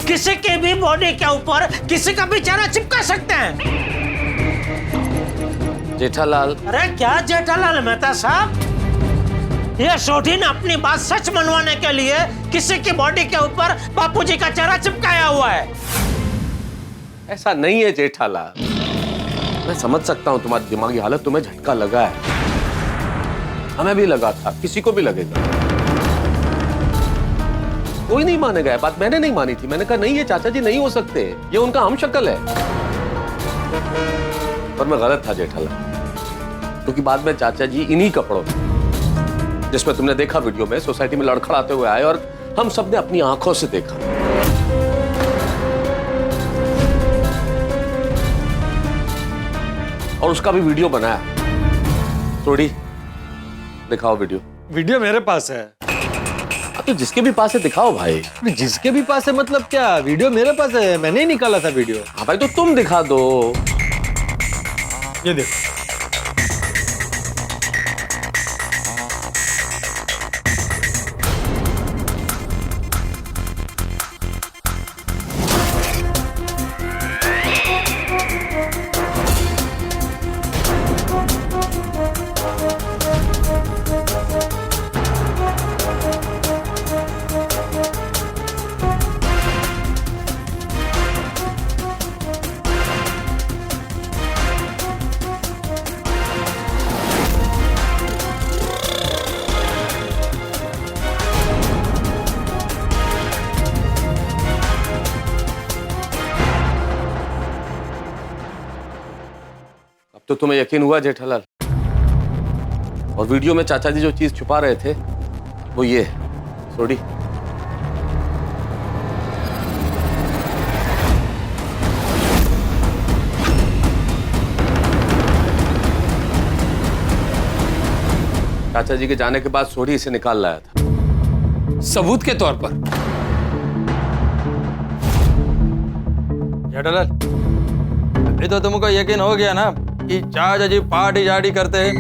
किसी के भी बॉडी के ऊपर किसी का भी चेहरा चिपका सकते हैं। जेठालाल, अरे क्या जेठालाल मेहता साहब, ये सोढी ने अपनी बात सच मनवाने के लिए किसी की बॉडी के ऊपर बापूजी का चेहरा चिपकाया हुआ है। ऐसा नहीं है जेठालाल, मैं समझ सकता हूं तुम्हारी दिमागी हालत, तुम्हें झटका लगा है, हमें भी लगा था, किसी को भी लगेगा। कोई नहीं मानेगा, ये बात मैंने नहीं मानी थी। मैंने कहा नहीं, ये चाचा जी नहीं हो सकते, ये उनका हम शक्ल है। पर मैं गलत था जेठालाल, क्योंकि बाद में चाचा जी इन्हीं कपड़ों में, जिसमें तुमने देखा वीडियो में, सोसाइटी में लड़खड़ाते हुए आए और हम सबने अपनी आंखों से देखा। और उसका भी वीडियो बनाया। थोड़ी दिखाओ वीडियो। वीडियो मेरे पास है। तो जिसके भी पास है दिखाओ भाई। जिसके भी पास है मतलब क्या? वीडियो मेरे पास है, मैंने ही निकाला था वीडियो। हाँ भाई तो तुम दिखा दो। ये देखो। तो तुम्हें यकीन हुआ जेठालाल? और वीडियो में चाचा जी जो चीज छुपा रहे थे वो ये है, सोडी। चाचा जी के जाने के बाद सोडी इसे निकाल लाया था सबूत के तौर पर। जेठालाल, अभी तो तुमको यकीन हो गया ना कि चाचा जी पार्टी जाड़ी करते हैं।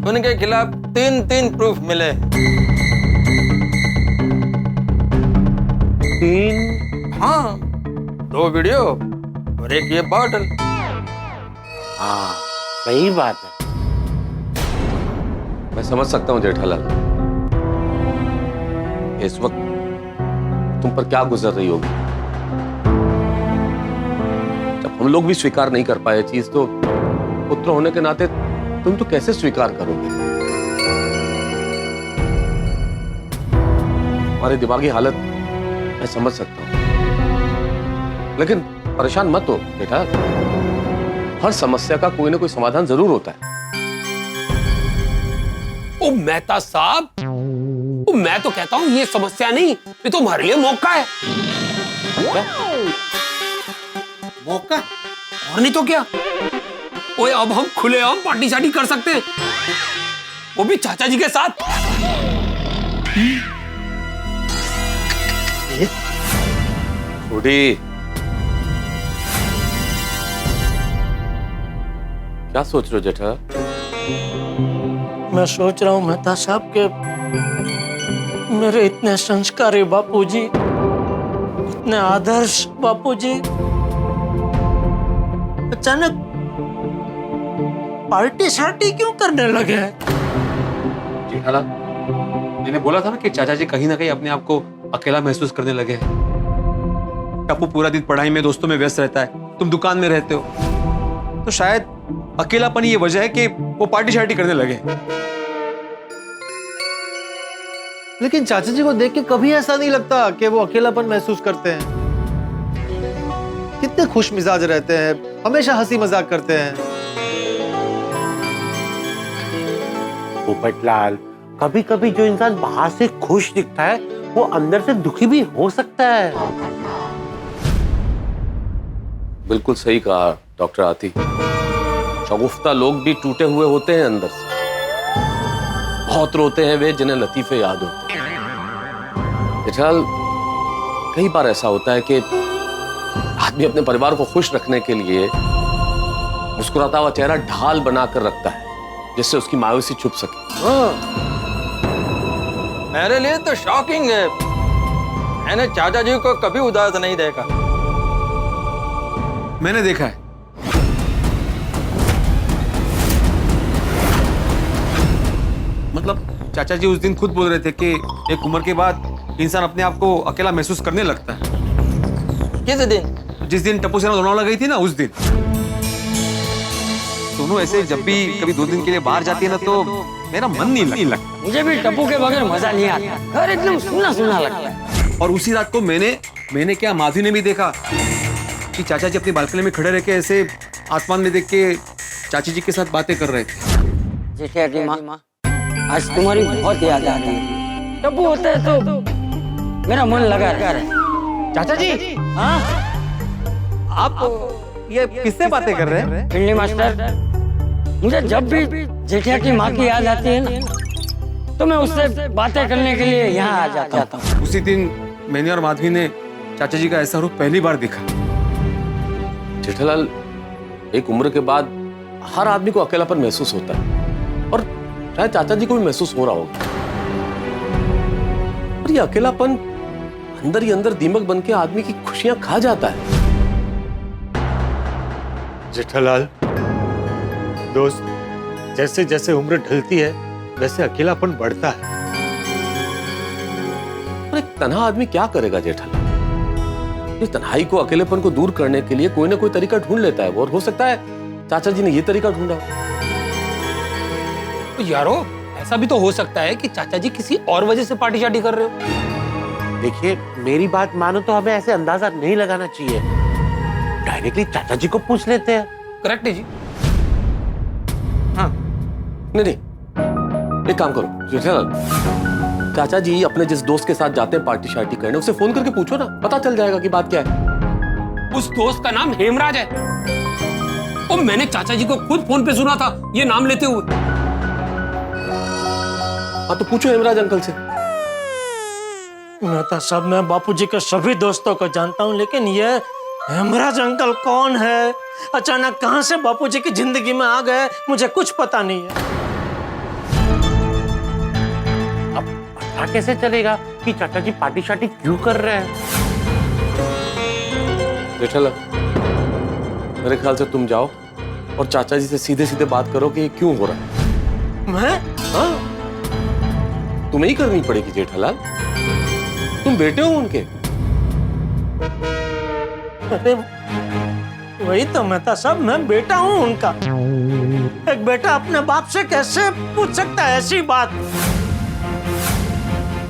उनके खिलाफ 3 प्रूफ मिले। 3? हाँ, 2 वीडियो और एक ये बॉटल। हाँ सही बात है। मैं समझ सकता हूँ जेठालाल, इस वक्त तुम पर क्या गुजर रही होगी। जब हम लोग भी स्वीकार नहीं कर पाए चीज तो पुत्र होने के नाते तुम तो कैसे स्वीकार करोगे। हमारी दिमागी हालत मैं समझ सकता हूं, लेकिन परेशान मत हो बेटा। हर समस्या का कोई ना कोई समाधान जरूर होता है। ओ मेहता साहब, ओ मैं तो कहता हूं ये समस्या नहीं, ये तो हमारे लिए मौका है। मौका? और नहीं तो क्या। ओए अब हम खुलेआम पार्टी शार्टी कर सकते हैं, वो भी चाचा जी के साथ। छोड़ी, क्या सोच रहे हो जेठा? मैं सोच रहा हूँ मेहता साहब के मेरे इतने संस्कारी बापूजी, इतने आदर्श बापूजी अचानक पार्टी शार्टी क्यों करने लगे हैं? जेठालाल, मैंने बोला था ना कि चाचा जी कहीं ना कहीं अपने आप को अकेला महसूस करने लगे हैं। टप्पू पूरा दिन पढ़ाई में दोस्तों में व्यस्त रहता है, तुम दुकान में रहते हो, तो शायद अकेलापन ये वजह है कि वो पार्टी शार्टी करने लगे। लेकिन चाचा जी को देख के कभी ऐसा नहीं लगता कि वो अकेलापन महसूस करते हैं। कितने खुश मिजाज रहते हैं, हमेशा हंसी मजाक करते हैं। पोपटलाल, कभी कभी जो इंसान बाहर से खुश दिखता है वो अंदर से दुखी भी हो सकता है। बिल्कुल सही कहा डॉक्टर आती। शगुफ्ता लोग भी टूटे हुए होते हैं अंदर से। बहुत रोते हैं वे जिन्हें लतीफे याद होते हैं। जेठालाल, कई बार ऐसा होता है कि आदमी अपने परिवार को खुश रखने के लिए मुस्कुराता हुआ चेहरा ढाल बनाकर रखता है जिससे उसकी मायूसी छुप सके। मेरे लिए तो शॉकिंग है, मैंने चाचा जी को कभी उदास नहीं देखा। मैंने देखा है। मतलब चाचा जी उस दिन खुद बोल रहे थे कि एक उम्र के बाद इंसान अपने आप को अकेला महसूस करने लगता है। किस दिन? जिस दिन टप्पू सेना लोनावाला गई थी ना, उस दिन। दोनों ऐसे जब भी कभी 2 दिन के लिए बाहर जाती है ना तो मेरा मन नहीं लगता। मुझे भी टप्पू के बगैर मजा नहीं आता, घर एकदम सुना सुना लगता है। और उसी रात को मैंने क्या, माधवी ने भी देखा कि चाचा जी अपनी बालकनी में खड़े रह के ऐसे आसमान में देख के चाची जी के साथ बातें कर रहे थे। जेठिया की माँ, आज तुम्हारी बहुत याद आ रही है। टप्पू होता है तो मेरा मन लगा रहा है। चाचा जी, हाँ? आप ये किससे बातें कर रहे हैं? पिंडी मास्टर, मुझे जब भी जेठिया की माँ की याद आती है ना तो मैं उससे बातें करने के लिए यहाँ आ जाता हूँ। उसी दिन मैंने और माधवी ने चाचा जी का ऐसा रूप पहली बार देखा। जेठालाल, एक उम्र के बाद हर आदमी को अकेलापन महसूस होता है और शायद चाचा जी को भी महसूस हो रहा होगा। और ये अकेलापन अंदर ही अंदर दीमक बन के आदमी की खुशियां खा जाता है। जेठालाल दोस्त, जैसे जैसे उम्र ढलती है वैसे अकेलापन बढ़ता है। और एक तन्हा आदमी क्या करेगा जेठालाल? इस तन्हाई को, अकेलेपन को दूर करने के लिए कोई ना कोई तरीका ढूंढ लेता है वो, और हो सकता है चाचा जी ने ये तरीका ढूंढा। तो यारो, ऐसा भी तो हो सकता है कि चाचा जी किसी और वजह से पार्टी शार्टी कर रहे हो। देखिए, मेरी बात मानो तो हमें ऐसे अंदाजा नहीं लगाना चाहिए। डायरेक्टली चाचा जी को पूछ लेते हैं। करेक्ट है जी। हाँ, नहीं, एक काम करो जेठालाल, चाचा जी अपने जिस दोस्त के साथ जाते हैं पार्टी शार्टी करने, उससे फोन करके पूछो ना, पता चल जाएगा कि बात क्या है। उस दोस्त का नाम हेमराज है और मैंने चाचा जी को खुद फोन पे सुना था ये नाम लेते हुए। हाँ, तो पूछो हेमराज अंकल से। मेहता साहब, मैं बापूजी के सभी दोस्तों को जानता हूँ, लेकिन ये हेमराज अंकल कौन है? अचानक कहां से बापूजी की जिंदगी में आ गए, मुझे कुछ पता नहीं है। अब पता कैसे चलेगा कि चाचा जी पार्टी शार्टी क्यों कर रहे हैं? जेठालाल, मेरे ख्याल से तुम जाओ और चाचा जी से सीधे सीधे बात करो कि ये क्यों हो रहा है। मैं? हाँ, तुम्हें ही करनी पड़ेगी जेठालाल, तुम बेटे हो उनके। अरे वही तो मेहता साहब, मैं बेटा हूँ उनका। एक बेटा अपने बाप से कैसे पूछ सकता है ऐसी बात?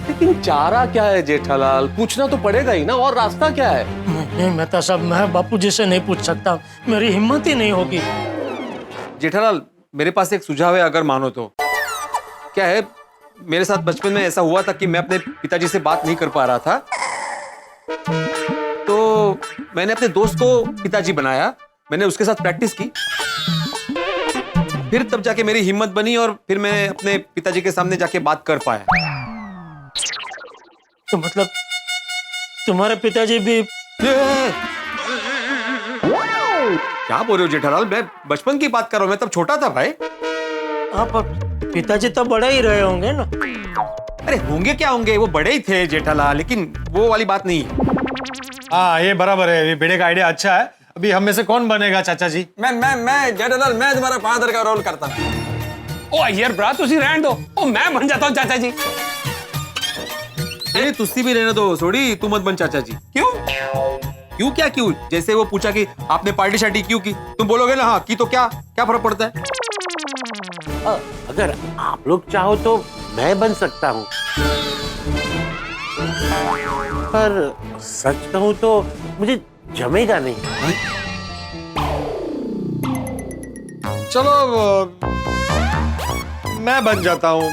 लेकिन चारा क्या है जेठालाल, पूछना तो पड़ेगा ही ना, और रास्ता क्या है? नहीं मेहता साहब, मैं बापूजी से नहीं पूछ सकता, मेरी हिम्मत ही नहीं होगी। जेठालाल, मेरे पास एक सुझाव है अगर मानो तो। क्या है, मेरे साथ बचपन में ऐसा हुआ था कि मैं अपने पिताजी से बात नहीं कर पा रहा था, तो मैंने अपने दोस्त को पिताजी बनाया, मैंने उसके साथ प्रैक्टिस की, फिर तब जाके मेरी हिम्मत बनी और फिर मैं अपने पिताजी के सामने जाके बात कर पाया। तो मतलब तुम्हारे पिताजी भी? क्या बोल रहे हो जेठालाल, मैं बचपन की बात कर रहा हूं, मैं तब छोटा था भाई। आप पिताजी तो बड़े ही रहे होंगे ना? अरे होंगे क्या होंगे, वो बड़े ही थे जेठालाल, लेकिन वो वाली बात नहीं है। हाँ, ये बराबर है, ये बेटे का आइडिया अच्छा है। अभी हम में से कौन बनेगा चाचा जी? मैं जेठालाल, मैं तुम्हारा फादर का रोल करता हूँ। ओ यार ब्रा, तुसी रहने दो, ओ मैं बन जाता हूँ चाचा जी। अरे तुस्सी भी रहने दो, सोड़ी तू मत बन चाचा जी। क्यों? क्यों क्या क्यों? जैसे वो पूछा कि आपने पार्टी शार्टी क्यों की, तुम बोलोगे ना हाँ की, तो क्या क्या फर्क पड़ता है? अगर आप लोग चाहो तो मैं बन सकता हूँ, पर सच कहूँ तो मुझे जमेगा नहीं। चलो मैं बन जाता हूँ,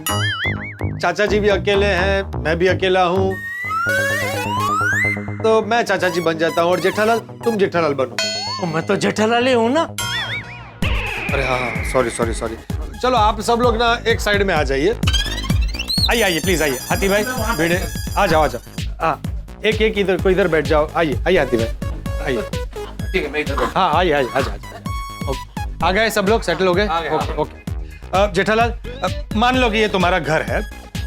चाचा जी भी अकेले हैं, मैं भी अकेला हूँ, तो मैं चाचा जी बन जाता हूँ और जेठालाल तुम जेठालाल बनो। तो मैं तो जेठालाल ही हूँ ना। अरे हाँ, सॉरी सॉरी सॉरी। चलो आप सब लोग ना एक साइड में आ जाइए, आइए आइए प्लीज आइए। हाथी भाई, भिड़े आ जाओ आ जाओ। हाँ, एक एक इधर को इधर बैठ जाओ। आइए आइए हाथी भाई आइए। ठीक है, मैं इधर बैठता हाँ आइए आइए, आ जाओ। आ गए सब लोग, सेटल हो गए? Okay okay. जेठालाल, मान लो कि ये तुम्हारा घर है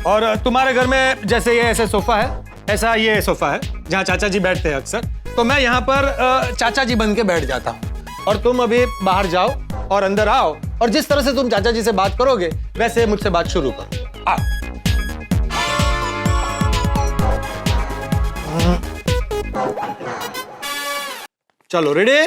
और तुम्हारे घर में जैसे ये ऐसे सोफा है, ऐसा ये सोफा है जहाँ चाचा जी बैठते हैं अक्सर, तो मैं यहाँ पर चाचा जी बन के बैठ जाता हूँ और तुम अभी बाहर जाओ और अंदर आओ और जिस तरह से तुम चाचा जी से बात करोगे वैसे मुझसे बात शुरू करो। आओ। चलो रेडी?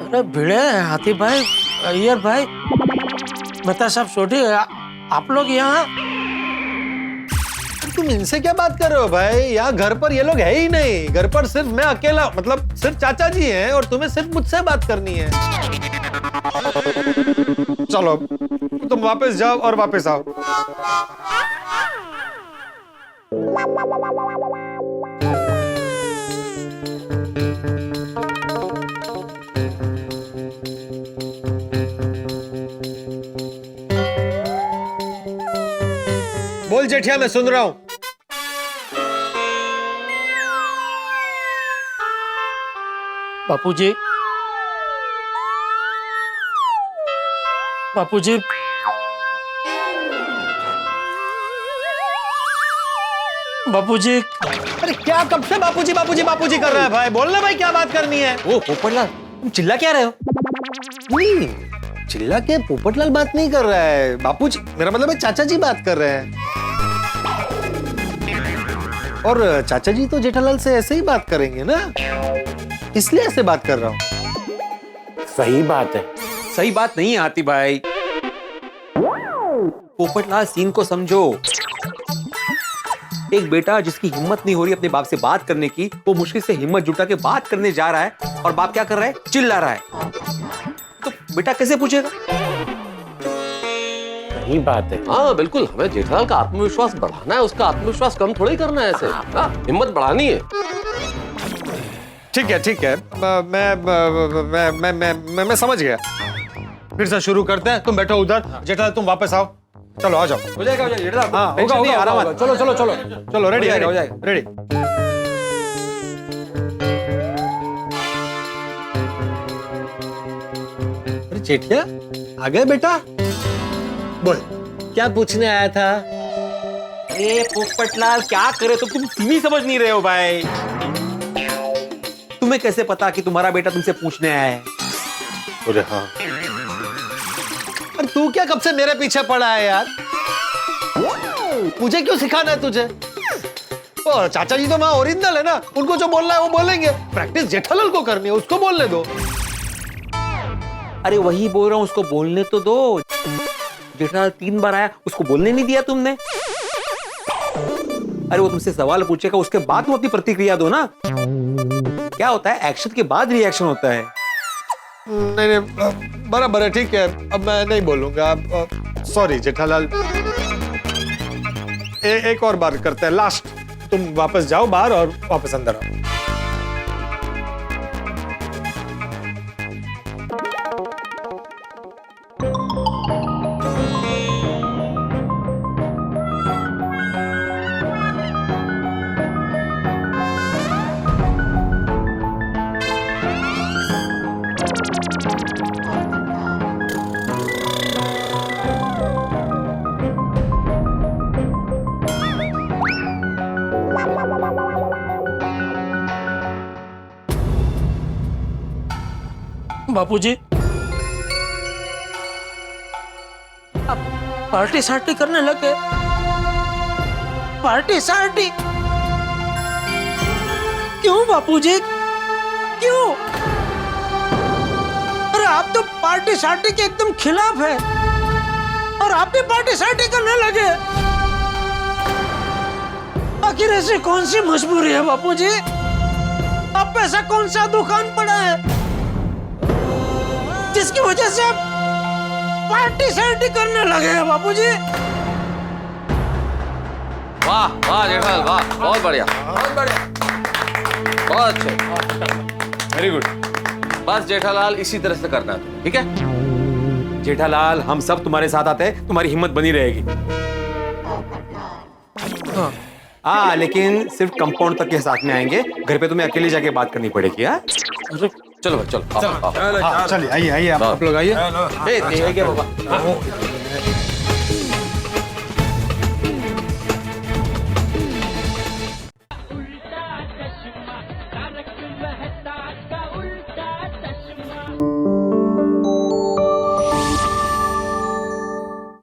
अरे भिड़े, हाथी भाई, अय्यर भाई, मेहता साहब, सोढ़ी, आप लोग यहाँ? तुम इनसे क्या बात कर रहे हो भाई? यहाँ घर पर ये लोग है ही नहीं, घर पर सिर्फ मैं अकेला, मतलब सिर्फ चाचा जी हैं और तुम्हें सिर्फ मुझसे बात करनी है। चलो तुम वापस जाओ और वापस आओ। बोल जेठिया, मैं सुन रहा हूं। बापूजी, बापूजी, बापूजी। अरे क्या कब से बापूजी बापूजी बापूजी कर रहा है भाई? बोलना भाई, क्या बात करनी है? ओ पोपटलाल, तुम चिल्ला क्या रहे हो? नहीं, चिल्ला के पोपटलाल बात नहीं कर रहा है बापूजी, मेरा मतलब है चाचा जी बात कर रहे हैं। और चाचा जी तो जेठालाल से ऐसे ही बात करेंगे ना, इसलिए ऐसे बात कर रहा हूं। सही बात है। सही बात नहीं है हाथी भाई। पोपटलाल, सीन को समझो। एक बेटा जिसकी हिम्मत नहीं हो रही अपने बाप से बात करने की, वो मुश्किल से हिम्मत जुटा के बात करने जा रहा है और बाप क्या कर रहा है? चिल्ला रहा है। तो बेटा कैसे पूछेगा? सही बात है। हाँ बिल्कुल, हमें जेठालाल का आत्मविश्वास बढ़ाना है, उसका आत्मविश्वास कम थोड़ी करना है। ऐसे हिम्मत बढ़ानी है। ठीक है ठीक है, मैं समझ गया। फिर से शुरू करते हैं। तुम बैठो उधर, जेठालाल तुम वापस आओ। चलो आ जाओ। हो जाएगा जेठालाल। हाँ होगा होगा, आराम। चलो चलो चलो चलो, रेडी हो जाएगा। रेडी। अरे जेठिया, आ गए बेटा? बोल, क्या पूछने आया था? अरे पोपटलाल, क्या करे तुम सीमी समझ नहीं रहे हो भाई। तुम्हें कैसे पता कि तुम्हारा बेटा तुमसे पूछने आया है? अरे हाँ, अरे तू क्या कब से मेरे पीछे पड़ा है यार? मुझे क्यों सिखाना है तुझे? और चाचा जी तो वहां ओरिजिनल है ना, उनको जो बोलना है वो बोलेंगे। प्रैक्टिस जेठालाल को करनी है, उसको बोलने दो। अरे वही बोल रहा हूँ, उसको बोलने तो दो। जेठालाल 3 बार आया, उसको बोलने नहीं दिया तुमने। अरे वो तुमसे सवाल पूछेगा, उसके बाद तुम अपनी प्रतिक्रिया दो ना। क्या होता है, एक्शन के बाद रिएक्शन होता है। नहीं नहीं, बराबर है, ठीक है। अब मैं नहीं बोलूंगा। सॉरी जेठालाल। एक और बार करते हैं, लास्ट। तुम वापस जाओ बाहर और वापस अंदर आओ। बापूजी, अब पार्टी सार्टी करने लगे। पार्टी सार्टी क्यों बापूजी, क्यों? अरे आप तो पार्टी सार्टी के एकदम खिलाफ है और आप भी पार्टी सार्टी करने लगे। आखिर ऐसी कौन सी मजबूरी है बापूजी? आप पे ऐसा कौन सा दुकान पड़ा है जिसकी वजह से आप पार्टी सार्टी करने लगे हैं बापूजी? वाह वाह जेठालाल, वाह, बहुत बढ़िया, बहुत बढ़िया, बहुत अच्छे, वेरी गुड। बस जेठालाल, इसी तरह से करना है, ठीक है? जेठालाल, हम सब तुम्हारे साथ आते हैं, तुम्हारी हिम्मत बनी रहेगी। हाँ, लेकिन सिर्फ कंपाउंड तक के साथ में आएंगे। घर पे तुम्हें अकेले जाके बात करनी पड़ेगी। हाँ, चलो चलो, चलिए आइए आइए, आप लोग आइए। बाबा